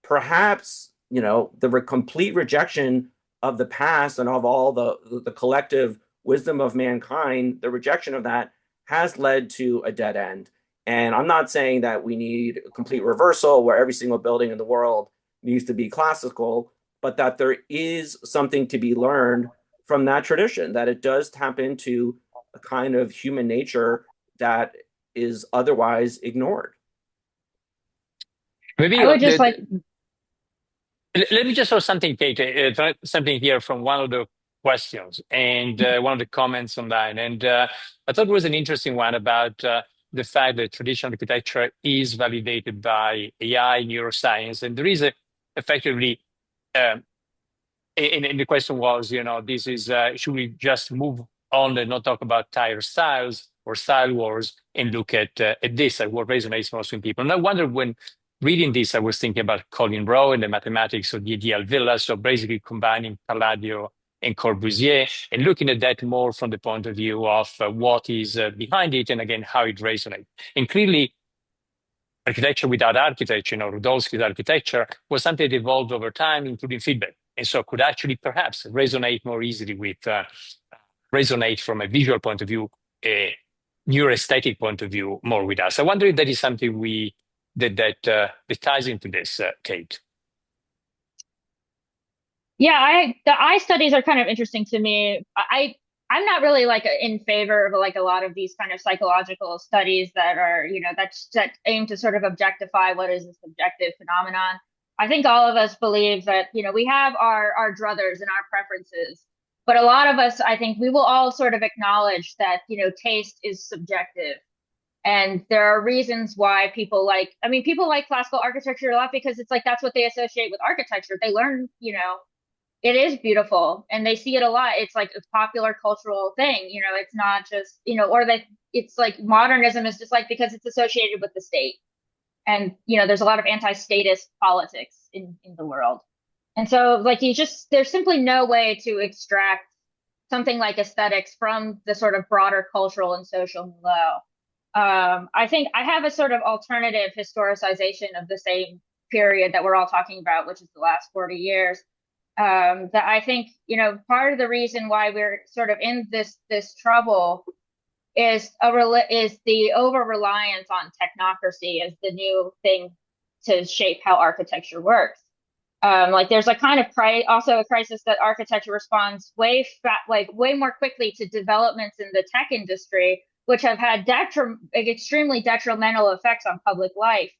perhaps, the complete rejection of the past and of all the collective wisdom of mankind, the rejection of that has led to a dead end. And I'm not saying that we need a complete reversal where every single building in the world needs to be classical, but that there is something to be learned from that tradition, that it does tap into a kind of human nature that is otherwise ignored. Maybe I would just like, let me just throw something, Kate, something here from one of the questions and one of the comments online. And I thought it was an interesting one about the fact that traditional architecture is validated by AI, neuroscience. And there is effectively, um, and the question was, this is, should we just move on and not talk about tire styles or style wars and look at this, at what resonates most with people? And I wonder when reading this, I was thinking about Colin Rowe and the mathematics of the ideal villa. So basically combining Palladio and Corbusier and looking at that more from the point of view of what is behind it and again, how it resonates. And clearly, architecture without architecture, Rudolski's architecture was something that evolved over time, including feedback. And so could actually perhaps resonate more easily with, resonate from a visual point of view, a neuroaesthetic point of view more with us. I wonder if that is something that ties into this, Kate. yeah, the eye studies are kind of interesting to me. I'm not really like in favor of like a lot of these kind of psychological studies that are, that aim to sort of objectify what is a subjective phenomenon. I think all of us believe that, we have our druthers and our preferences, but a lot of us, I think we will all sort of acknowledge that, taste is subjective. And there are reasons why people like classical architecture a lot because it's like that's what they associate with architecture. They learn, it is beautiful and they see it a lot. It's like a popular cultural thing, it's not just, or that it's like modernism is just like because it's associated with the state. And, there's a lot of anti-statist politics in the world. And so like there's simply no way to extract something like aesthetics from the sort of broader cultural and social milieu. I think I have a sort of alternative historicization of the same period that we're all talking about, which is the last 40 years. That I think, part of the reason why we're sort of in this trouble is the over reliance on technocracy as the new thing to shape how architecture works. Like there's a kind of also a crisis that architecture responds way more quickly to developments in the tech industry, which have had extremely detrimental effects on public life,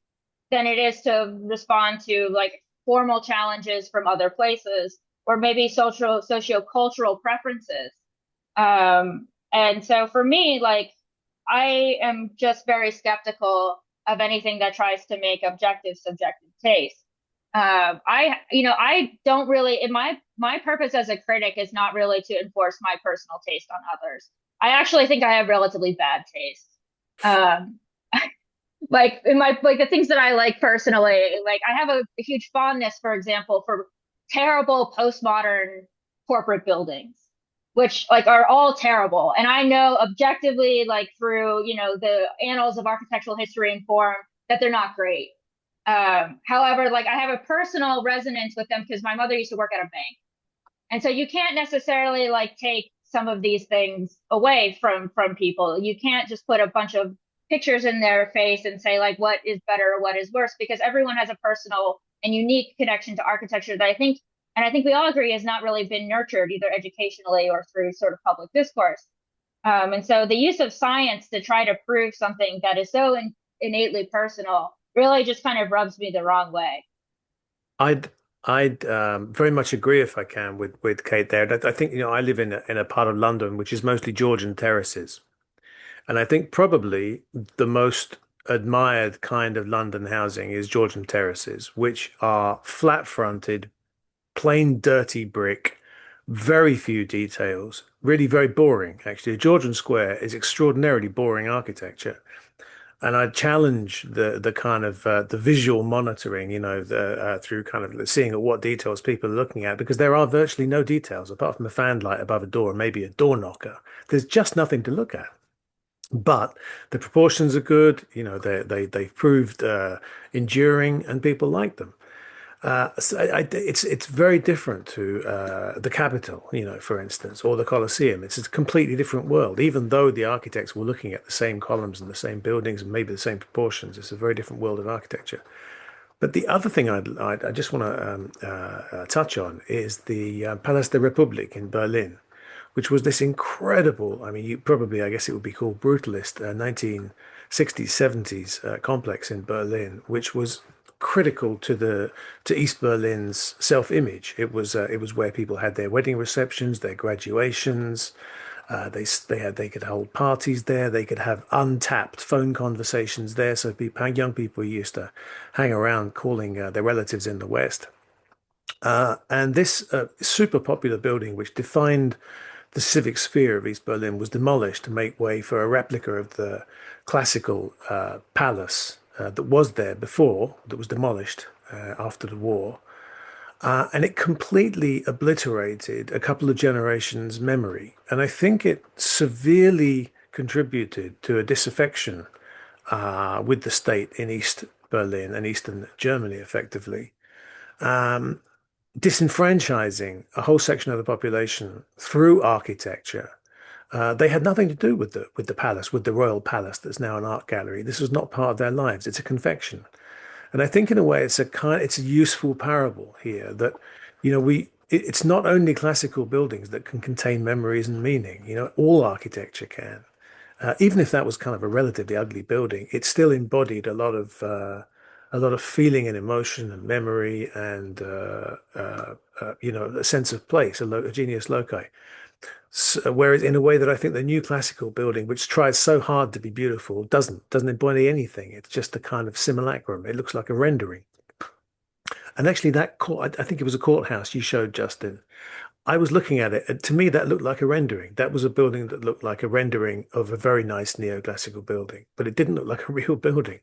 than it is to respond to like formal challenges from other places or maybe socio-cultural preferences. And so for me, like I am just very skeptical of anything that tries to make objective subjective taste. I don't really, my purpose as a critic is not really to enforce my personal taste on others. I actually think I have relatively bad taste. Um, like the things that I like personally, like I have a huge fondness, for example, for terrible postmodern corporate buildings, which like are all terrible. And I know objectively, like through, the annals of architectural history and form, that they're not great. However, like I have a personal resonance with them because my mother used to work at a bank. And so you can't necessarily like take some of these things away from people. You can't just put a bunch of pictures in their face and say like what is better or what is worse, because everyone has a personal and unique connection to architecture that I think we all agree has not really been nurtured either educationally or through sort of public discourse. And so the use of science to try to prove something that is so innately personal really just kind of rubs me the wrong way. I'd very much agree if I can with Kate there. I think I live in a part of London which is mostly Georgian terraces, and I think probably the most admired kind of London housing is Georgian terraces, which are flat fronted, plain dirty brick, very few details, really very boring. Actually, a Georgian square is extraordinarily boring architecture. And I challenge the kind of the visual monitoring, through kind of seeing at what details people are looking at, because there are virtually no details apart from a fan light above a door, maybe a door knocker. There's just nothing to look at. But the proportions are good, they've proved enduring, and people like them. It's very different to the Capitol, for instance, or the Colosseum. It's a completely different world. Even though the architects were looking at the same columns and the same buildings and maybe the same proportions, it's a very different world of architecture. But the other thing I just want to touch on is the Palais der Republik in Berlin, which was this incredible, I mean, I guess it would be called brutalist, 1960s, 70s complex in Berlin, which was critical to East Berlin's self-image. It was where people had their wedding receptions, their graduations. They could hold parties there. They could have untapped phone conversations there. So young people used to hang around calling their relatives in the West. And this super popular building, which defined the civic sphere of East Berlin, was demolished to make way for a replica of the classical palace that was there before, that was demolished after the war. And it completely obliterated a couple of generations' memory. And I think it severely contributed to a disaffection with the state in East Berlin and Eastern Germany, effectively, disenfranchising a whole section of the population through architecture. They had nothing to do with the palace, with the royal palace that's now an art gallery. This was not part of their lives. It's a confection. And I think in a way it's a useful parable here that, it's not only classical buildings that can contain memories and meaning, all architecture can. Even if that was kind of a relatively ugly building, it still embodied a lot of feeling and emotion and memory and a sense of place, a genius loci. So, whereas in a way that I think the new classical building, which tries so hard to be beautiful, doesn't embody anything. It's just a kind of simulacrum. It looks like a rendering. And actually, that court, I think it was a courthouse you showed, Justin. I was looking at it, and to me, that looked like a rendering. That was a building that looked like a rendering of a very nice neoclassical building, but it didn't look like a real building.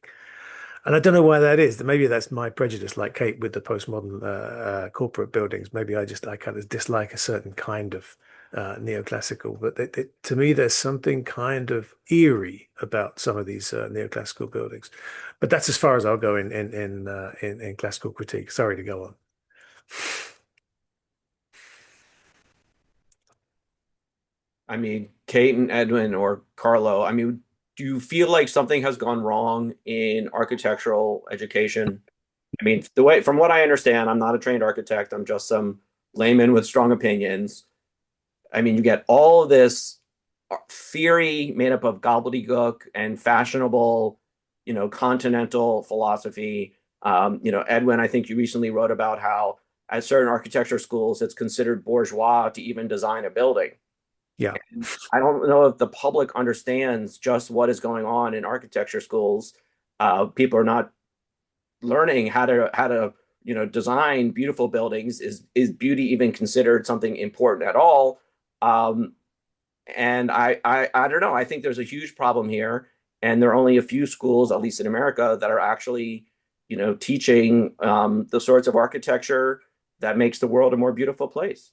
And I don't know why that is. Maybe that's my prejudice, like Kate with the postmodern corporate buildings. Maybe I kind of dislike a certain kind of neoclassical. But to me, there's something kind of eerie about some of these neoclassical buildings. But that's as far as I'll go in classical critique. Sorry to go on. I mean, Kate and Edwin or Carlo, I mean, do you feel like something has gone wrong in architectural education? I mean, from what I understand, I'm not a trained architect. I'm just some layman with strong opinions. I mean, you get all of this theory made up of gobbledygook and fashionable, continental philosophy. Edwin, I think you recently wrote about how at certain architecture schools, it's considered bourgeois to even design a building. Yeah. I don't know if the public understands just what is going on in architecture schools. People are not learning how to design beautiful buildings. Is beauty even considered something important at all? And I don't know. I think there's a huge problem here, and there are only a few schools, at least in America, that are actually teaching the sorts of architecture that makes the world a more beautiful place.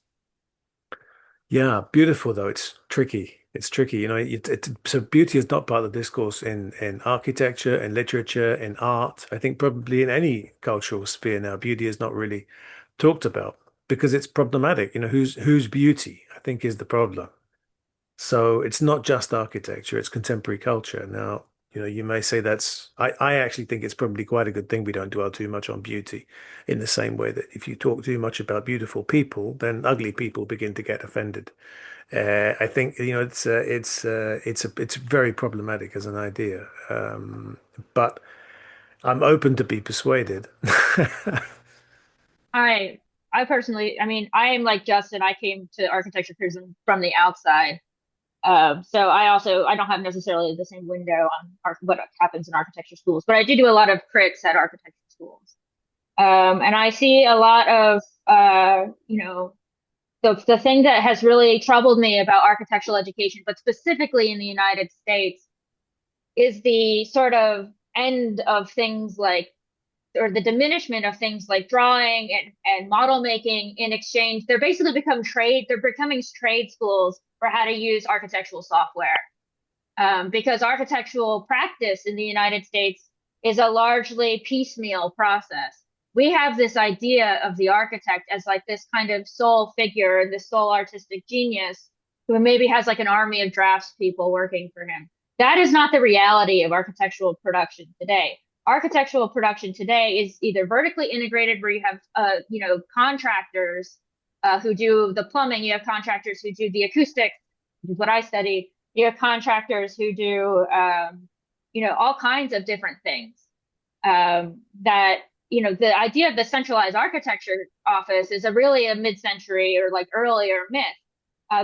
Yeah, beautiful though. It's tricky. It's tricky. So beauty is not part of the discourse in architecture, in literature, in art. I think probably in any cultural sphere now, beauty is not really talked about because it's problematic. Whose beauty, I think, is the problem. So it's not just architecture, it's contemporary culture. Now, you may say I actually think it's probably quite a good thing we don't dwell too much on beauty in the same way that if you talk too much about beautiful people, then ugly people begin to get offended. I think, it's very problematic as an idea. But I'm open to be persuaded. I I personally, I mean, I am like Justin. I came to architecture criticism from the outside. So I don't have necessarily the same window on what happens in architecture schools, but I do a lot of crits at architecture schools. And I see a lot of, the thing that has really troubled me about architectural education, but specifically in the United States, is the sort of end of things like, or the diminishment of things like drawing and model making in exchange. They're becoming trade schools for how to use architectural software. Because architectural practice in the United States is a largely piecemeal process. we have this idea of the architect as like this kind of sole figure, this sole artistic genius who maybe has like an army of draftspeople working for him. That is not the reality of architectural production today. Architectural production today is either vertically integrated, where you have, contractors who do the plumbing, you have contractors who do the acoustics, which is what I study. You have contractors who do, all kinds of different things. That the idea of the centralized architecture office is really a mid-century or like earlier myth.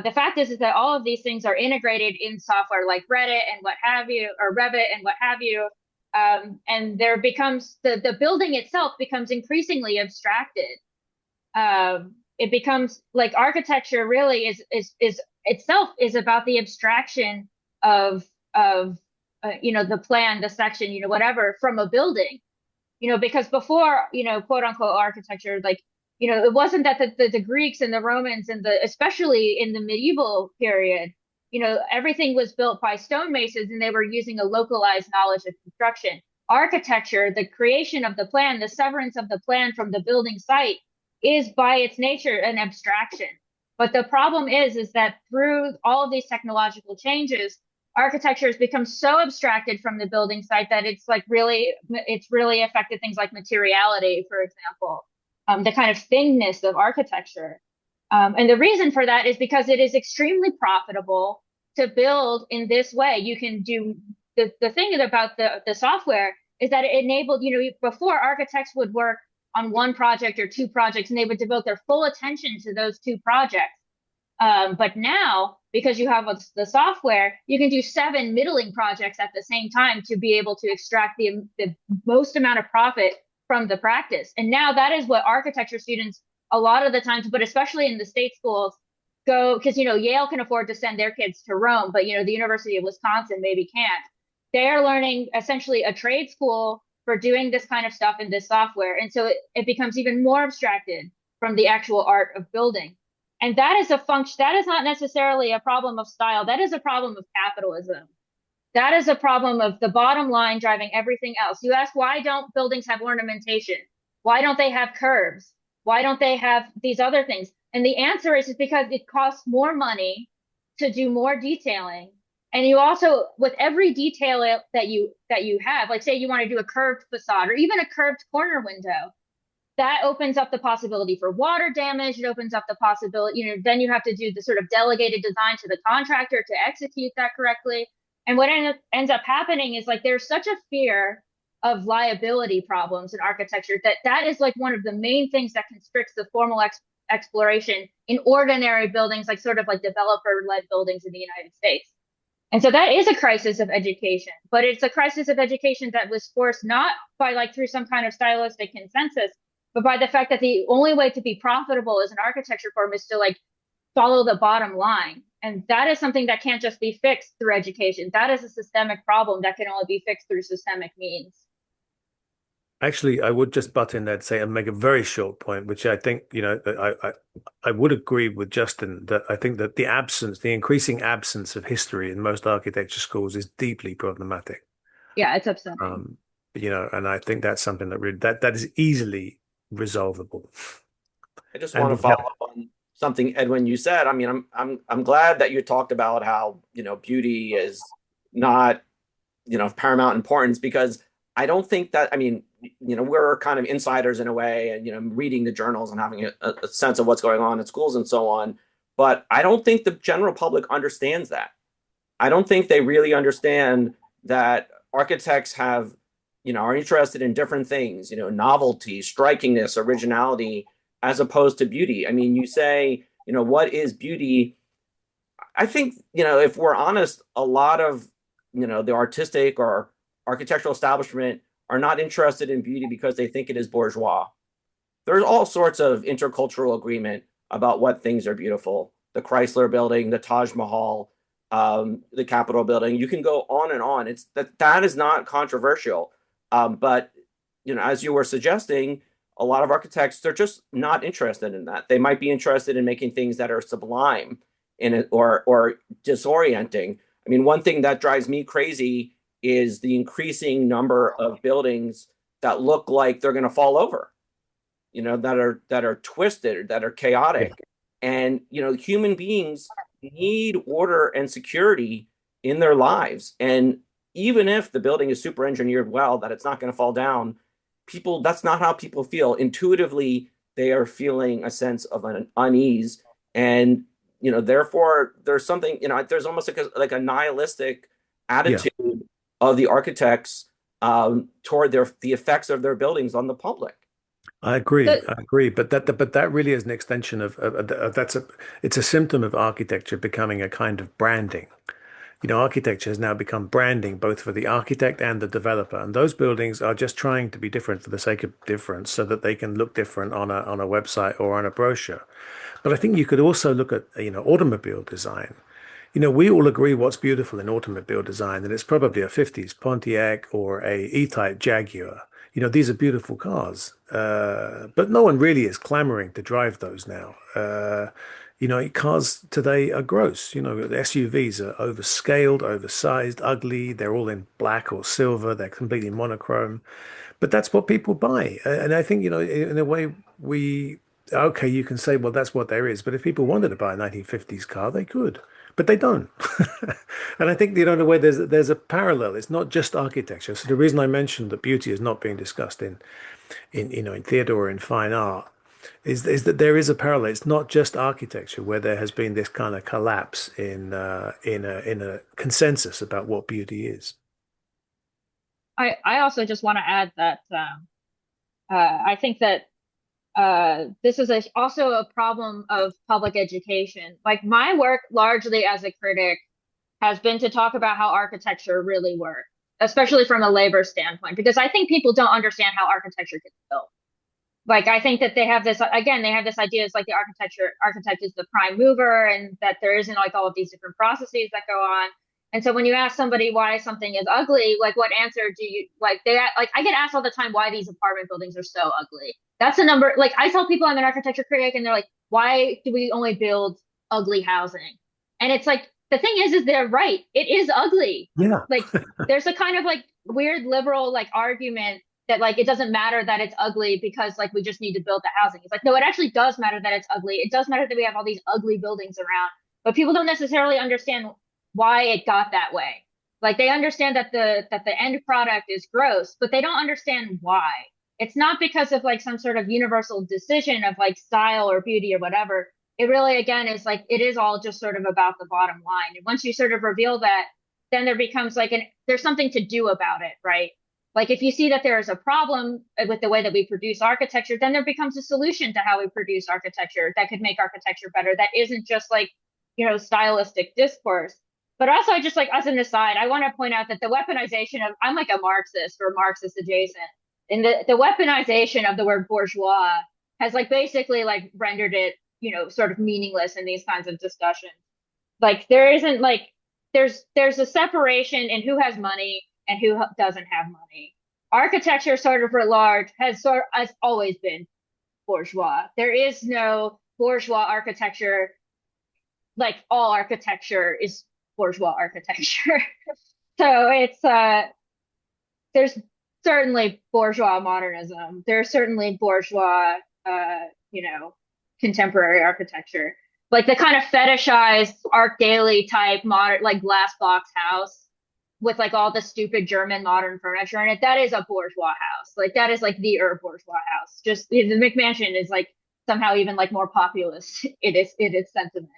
The fact is that all of these things are integrated in software like Reddit and what have you, or Revit and what have you. And there becomes the building itself becomes increasingly abstracted. It becomes like architecture really is itself is about the abstraction of the plan, the section, whatever from a building. Because before, quote unquote architecture, like, it wasn't that the Greeks and the Romans and especially in the medieval period, everything was built by stonemasons and they were using a localized knowledge of construction. Architecture, the creation of the plan, the severance of the plan from the building site is by its nature an abstraction. But the problem is that through all of these technological changes, architecture has become so abstracted from the building site that it's really affected things like materiality, for example, the kind of thingness of architecture. And the reason for that is because it is extremely profitable to build in this way. You can do the thing about the software is that it enabled, before architects would work on one project or two projects and they would devote their full attention to those two projects. But now, because you have the software, you can do 7 middling projects at the same time to be able to extract the most amount of profit from the practice. And now that is what architecture students, a lot of the times, but especially in the state schools, go, because, Yale can afford to send their kids to Rome, but, the University of Wisconsin maybe can't. They're learning essentially a trade school for doing this kind of stuff in this software. And so it becomes even more abstracted from the actual art of building. And that is that is not necessarily a problem of style. That is a problem of capitalism. That is a problem of the bottom line driving everything else. You ask, why don't buildings have ornamentation? Why don't they have curves? Why don't they have these other things? And the answer is because it costs more money to do more detailing. And you also, with every detail that you have, like say you want to do a curved facade or even a curved corner window, that opens up the possibility for water damage. It opens up the possibility, then you have to do the sort of delegated design to the contractor to execute that correctly. And what ends up happening is like there's such a fear of liability problems in architecture that is like one of the main things that constricts the formal exploration in ordinary buildings, like sort of like developer-led buildings in the United States. And so that is a crisis of education, but it's a crisis of education that was forced not by like through some kind of stylistic consensus, but by the fact that the only way to be profitable as an architecture firm is to like follow the bottom line. And that is something that can't just be fixed through education. That is a systemic problem that can only be fixed through systemic means. Actually, I would just butt in there and make a very short point, which I think, I would agree with Justin that I think that the increasing absence of history in most architecture schools is deeply problematic. Yeah, it's upsetting. And I think that's something that really that is easily resolvable. I just want to follow up on something, Edwin, you said. I mean, I'm glad that you talked about how, beauty is not, paramount importance, because I don't think that, I mean, we're kind of insiders in a way and, reading the journals and having a sense of what's going on in schools and so on. But I don't think the general public understands that. I don't think they really understand that architects have, are interested in different things, novelty, strikingness, originality, as opposed to beauty. I mean, you say, what is beauty? I think, if we're honest, a lot of, the artistic or architectural establishment are not interested in beauty because they think it is bourgeois. There's all sorts of intercultural agreement about what things are beautiful. The Chrysler Building, the Taj Mahal, the Capitol Building. You can go on and on. It's that is not controversial. But as you were suggesting, a lot of architects, they're just not interested in that. They might be interested in making things that are sublime in it or disorienting. I mean, one thing that drives me crazy is the increasing number of buildings that look like they're going to fall over. that are twisted, that are chaotic. And, human beings need order and security in their lives. And even if the building is super engineered well, that it's not going to fall down, that's not how people feel. Intuitively, they are feeling a sense of an unease. And, therefore there's something, there's almost like a nihilistic attitude of the architects toward the effects of their buildings on the public. I agree. I agree. But that really is an extension it's a symptom of architecture becoming a kind of branding. Architecture has now become branding both for the architect and the developer. And those buildings are just trying to be different for the sake of difference so that they can look different on a website or on a brochure. But I think you could also look at, automobile design. We all agree what's beautiful in automobile design, and it's probably a 50s Pontiac or a E-Type Jaguar. These are beautiful cars, but no one really is clamoring to drive those now. Cars today are gross. The SUVs are overscaled, oversized, ugly. They're all in black or silver. They're completely monochrome. But that's what people buy. And I think, in a way, okay, you can say, well, that's what there is. But if people wanted to buy a 1950s car, they could. But they don't. And I think, in a way, there's a parallel. It's not just architecture. So the reason I mentioned that beauty is not being discussed in theater or in fine art is that there is a parallel. It's not just architecture where there has been this kind of collapse in a consensus about what beauty is. I also just want to add that I think that this is also a problem of public education. Like my work largely as a critic has been to talk about how architecture really works, especially from a labor standpoint, because I think people don't understand how architecture gets built. Like I think that they have this idea it's like the architect is the prime mover and that there isn't like all of these different processes that go on. And so when you ask somebody why something is ugly, like what answer do you like I get asked all the time why these apartment buildings are so ugly. That's the number. Like I tell people I'm an architecture critic and they're like, why do we only build ugly housing? And it's like the thing is they're right. It is ugly. Yeah. Like there's a kind of like weird liberal like argument that like it doesn't matter that it's ugly because like we just need to build the housing. It's like no, it actually does matter that it's ugly. It does matter that we have all these ugly buildings around, but people don't necessarily understand why it got that way. Like they understand that the end product is gross, but they don't understand why. It's not because of like some sort of universal decision of like style or beauty or whatever. It really again is like it is all just sort of about the bottom line. And once you sort of reveal that, then there becomes like there's something to do about it, right? Like if you see that there is a problem with the way that we produce architecture, then there becomes a solution to how we produce architecture that could make architecture better. That isn't just like, stylistic discourse. But also just like as an aside, I want to point out that the weaponization of, I'm like a Marxist or Marxist adjacent. And the weaponization of the word bourgeois has like basically like rendered it, sort of meaningless in these kinds of discussions. Like there isn't like, there's a separation in who has money and who doesn't have money. Architecture sort of at large has always been bourgeois. There is no bourgeois architecture. Like all architecture is bourgeois architecture. So it's there's certainly bourgeois modernism. There's certainly bourgeois contemporary architecture. Like the kind of fetishized Art Galey type modern like glass box house with like all the stupid German modern furniture in it. That is a bourgeois house. Like that is like the bourgeois house. Just the McMansion is like somehow even like more populist in its sentiment.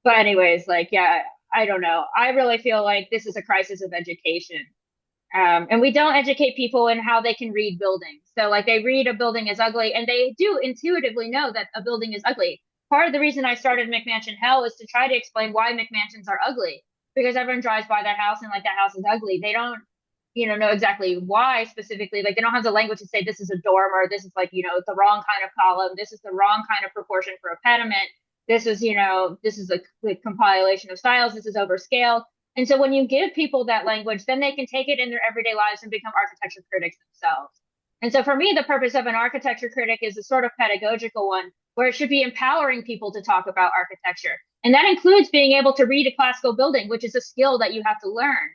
But anyways, like yeah, I don't know. I really feel like this is a crisis of education. And we don't educate people in how they can read buildings. So like they read a building is ugly and they do intuitively know that a building is ugly. Part of the reason I started McMansion Hell is to try to explain why McMansions are ugly, because everyone drives by that house and like that house is ugly. They don't, know exactly why specifically. Like they don't have the language to say this is a dormer, or this is like, the wrong kind of column. This is the wrong kind of proportion for a pediment. This is, this is a compilation of styles. This is overscaled. And so when you give people that language, then they can take it in their everyday lives and become architecture critics themselves. And so for me, the purpose of an architecture critic is a sort of pedagogical one where it should be empowering people to talk about architecture. And that includes being able to read a classical building, which is a skill that you have to learn,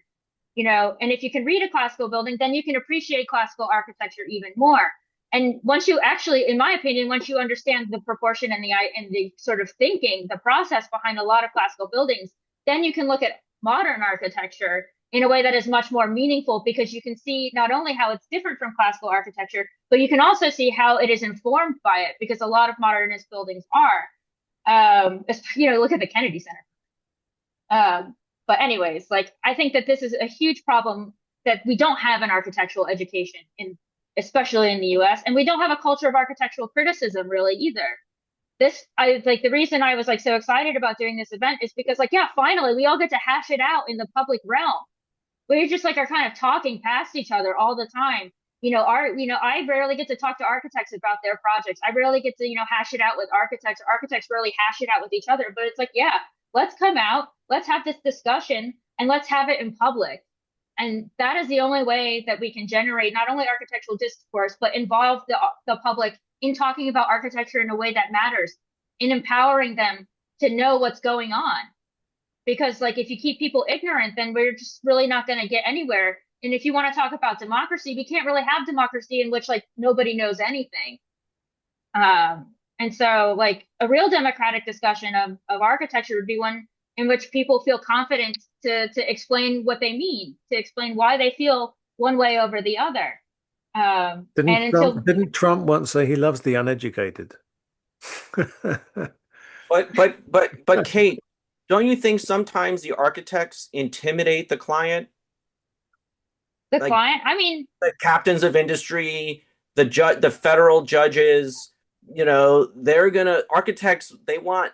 and if you can read a classical building, then you can appreciate classical architecture even more. And once you actually, in my opinion, once you understand the proportion and the sort of thinking, the process behind a lot of classical buildings, then you can look at modern architecture in a way that is much more meaningful, because you can see not only how it's different from classical architecture, but you can also see how it is informed by it, because a lot of modernist buildings are. Look at the Kennedy Center. But anyways, like, I think that this is a huge problem, that we don't have an architectural education especially in the US, and we don't have a culture of architectural criticism really either. The reason I was like so excited about doing this event is because, like, yeah, finally we all get to hash it out in the public realm. We just like are kind of talking past each other all the time. I rarely get to talk to architects about their projects. I rarely get to, hash it out with architects. Architects rarely hash it out with each other. But it's like, yeah, let's come out, let's have this discussion, and let's have it in public. And that is the only way that we can generate not only architectural discourse, but involve the public in talking about architecture in a way that matters, in empowering them to know what's going on. Because, like, if you keep people ignorant, then we're just really not going to get anywhere. And if you want to talk about democracy, we can't really have democracy in which, like, nobody knows anything. And so, like, a real democratic discussion of architecture would be one in which people feel confident to explain what they mean, to explain why they feel one way over the other. Didn't Trump once say he loves the uneducated? But Kate, don't you think sometimes the architects intimidate the client? The client? I mean, the captains of industry, the federal judges, architects, they want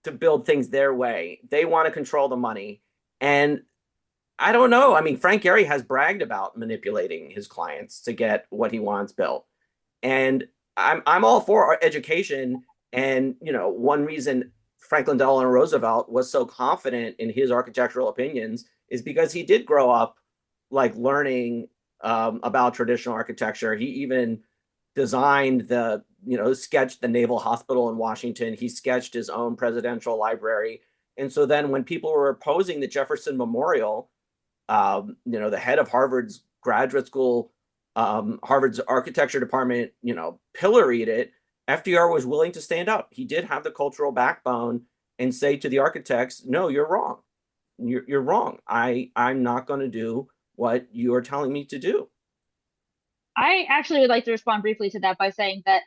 to build things their way. They want to control the money. And I don't know. I mean, Frank Gehry has bragged about manipulating his clients to get what he wants built. And I'm all for education. And, one reason Franklin Delano Roosevelt was so confident in his architectural opinions is because he did grow up like learning about traditional architecture. He even designed sketched the Naval Hospital in Washington. He sketched his own presidential library. And so then when people were opposing the Jefferson Memorial, the head of Harvard's graduate school, Harvard's architecture department, pilloried it, FDR was willing to stand up. He did have the cultural backbone and say to the architects, no, you're wrong. You're wrong. I'm not going to do what you are telling me to do. I actually would like to respond briefly to that by saying that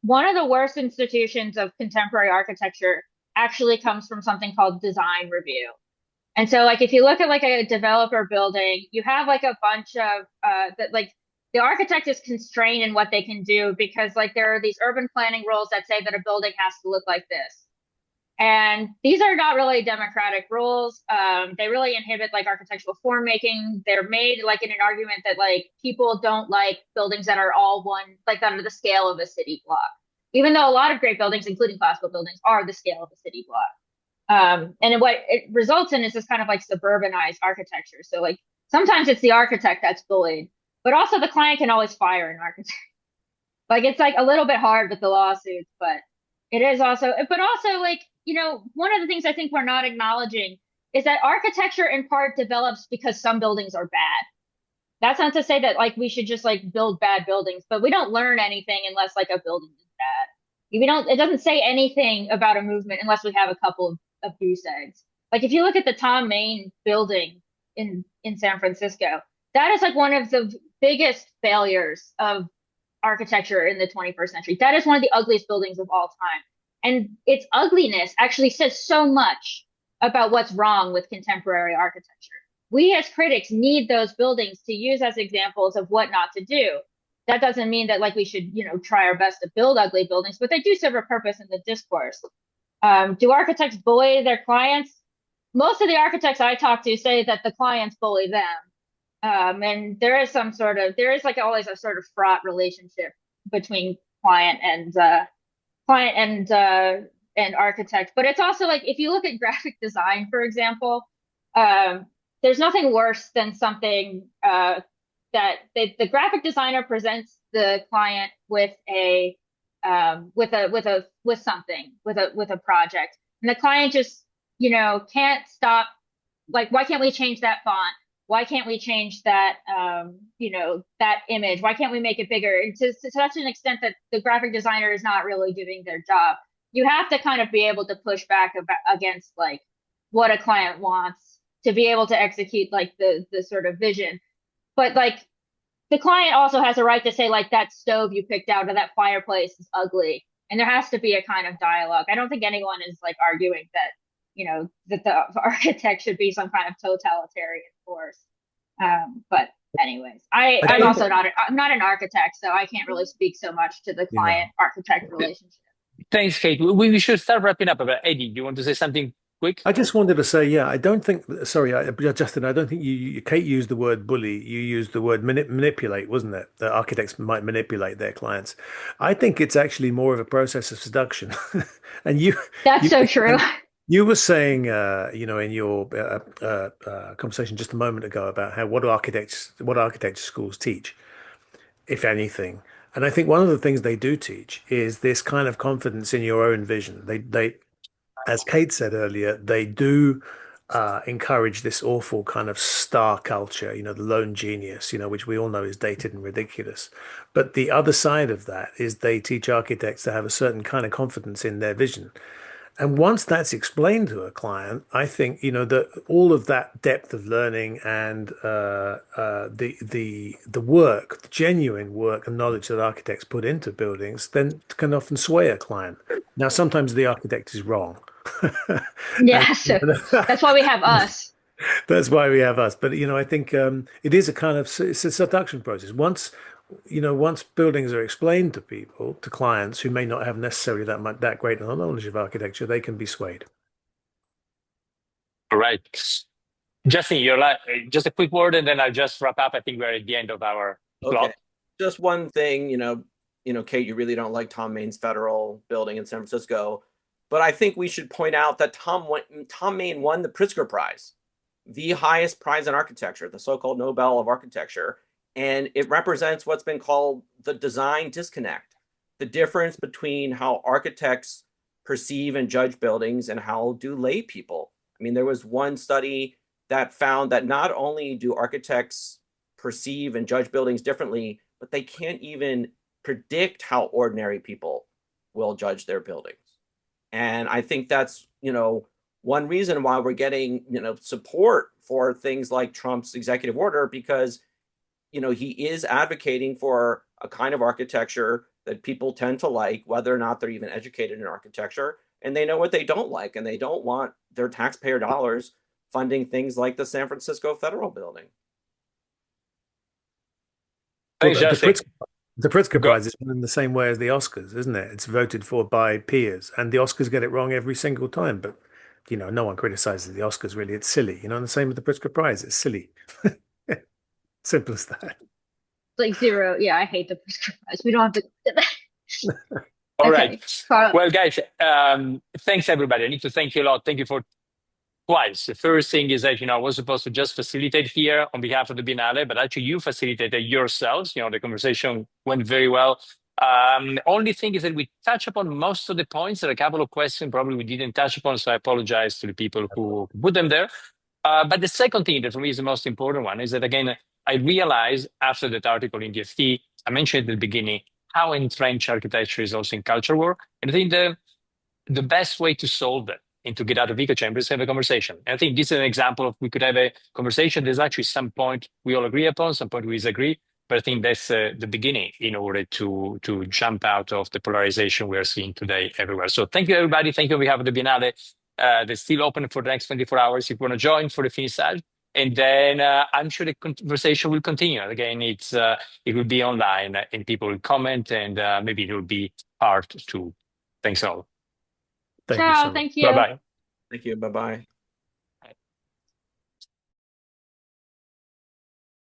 one of the worst institutions of contemporary architecture actually comes from something called design review. And so, like, if you look at like a developer building, you have like a bunch of the architect is constrained in what they can do, because like there are these urban planning rules that say that a building has to look like this. And these are not really democratic rules. They really inhibit like architectural form making. They're made like in an argument that like people don't like buildings that are all one, like under the scale of a city block, even though a lot of great buildings, including classical buildings, are the scale of a city block. And what it results in is this kind of like suburbanized architecture. So like sometimes it's the architect that's bullied, but also the client can always fire an architect. Like it's like a little bit hard with the lawsuits, but it is also, but also like, one of the things I think we're not acknowledging is that architecture in part develops because some buildings are bad. That's not to say that like we should just like build bad buildings, but we don't learn anything unless like a building is bad. It doesn't say anything about a movement unless we have a couple of goose eggs. Like if you look at the Tom Main building in San Francisco, that is like one of the biggest failures of architecture in the 21st century. That is one of the ugliest buildings of all time. And its ugliness actually says so much about what's wrong with contemporary architecture. We as critics need those buildings to use as examples of what not to do. That doesn't mean that like we should, try our best to build ugly buildings, but they do serve a purpose in the discourse. Do architects bully their clients? Most of the architects I talk to say that the clients bully them. And there is like always a sort of fraught relationship between client and architect. But it's also like if you look at graphic design, for example, there's nothing worse than something that the graphic designer presents the client with a project, and the client just can't stop. Like, why can't we change that font? why can't we change that, that image? Why can't we make it bigger? To such an extent that the graphic designer is not really doing their job. You have to kind of be able to push back against like what a client wants to be able to execute like the sort of vision. But like the client also has a right to say like that stove you picked out or that fireplace is ugly. And there has to be a kind of dialogue. I don't think anyone is like arguing that, that the architect should be some kind of totalitarian force. But anyways, I'm also I'm not an architect, so I can't really speak so much to the client architect relationship. Thanks, Kate. We should start wrapping up. But Eddie, do you want to say something quick? I just wanted to say, I don't think, sorry, Justin, I don't think Kate used the word bully. You used the word manipulate, wasn't it? That architects might manipulate their clients. I think it's actually more of a process of seduction. And That's so true. You were saying, in your conversation just a moment ago about what architecture schools teach, if anything. And I think one of the things they do teach is this kind of confidence in your own vision. They as Kate said earlier, they do encourage this awful kind of star culture, the lone genius, which we all know is dated and ridiculous. But the other side of that is they teach architects to have a certain kind of confidence in their vision. And once that's explained to a client, I think that all of that depth of learning and the work, the genuine work and knowledge that architects put into buildings, then can often sway a client. Now, sometimes the architect is wrong. Yeah, so that's why we have us. That's why we have us. But I think it is it's a seduction process. Once buildings are explained to people, to clients who may not have necessarily that great knowledge of architecture, they can be swayed. All right. Justin, just a quick word, and then I'll just wrap up. I think we're at the end of our slot. Okay. Just one thing, Kate, you really don't like Tom Maine's federal building in San Francisco, but I think we should point out that Tom Maine won the Pritzker Prize, the highest prize in architecture, the so-called Nobel of Architecture. And it represents what's been called the design disconnect, the difference between how architects perceive and judge buildings and how do lay people. I mean, there was one study that found that not only do architects perceive and judge buildings differently, but they can't even predict how ordinary people will judge their buildings. And I think that's, one reason why we're getting, support for things like Trump's executive order, because he is advocating for a kind of architecture that people tend to like, whether or not they're even educated in architecture, and they know what they don't like, and they don't want their taxpayer dollars funding things like the San Francisco Federal Building. Thanks, Justin. The Pritzker Prize is in the same way as the Oscars, isn't it? It's voted for by peers, and the Oscars get it wrong every single time. But no one criticizes the Oscars really. It's silly, and the same with the Pritzker Prize. It's silly. Simple as that. Like zero. Yeah, I hate the Pritzker Prize. We don't have to do that. All right. Well, guys, thanks everybody. I need to thank you a lot. Thank you for twice. The first thing is that, I was supposed to just facilitate here on behalf of the Biennale, but actually you facilitated yourselves. The conversation went very well. Only thing is that we touch upon most of the points. There are a couple of questions probably we didn't touch upon, so I apologize to the people who put them there. But the second thing that for me is the most important one is that, again, I realized after that article in DFT, I mentioned at the beginning, how entrenched architecture is also in culture war. And I think the best way to solve that and to get out of echo chamber is have a conversation. And I think this is an example of we could have a conversation. There's actually some point we all agree upon, some point we disagree. But I think that's the beginning in order to jump out of the polarization we're seeing today everywhere. So thank you, everybody. Thank you on behalf of the Biennale. They're still open for the next 24 hours if you want to join for the finissage. And then I'm sure the conversation will continue. Again, it will be online and people will comment and maybe it will be part two. Thanks all. Ciao, thank you. Bye-bye. Thank you. Bye-bye.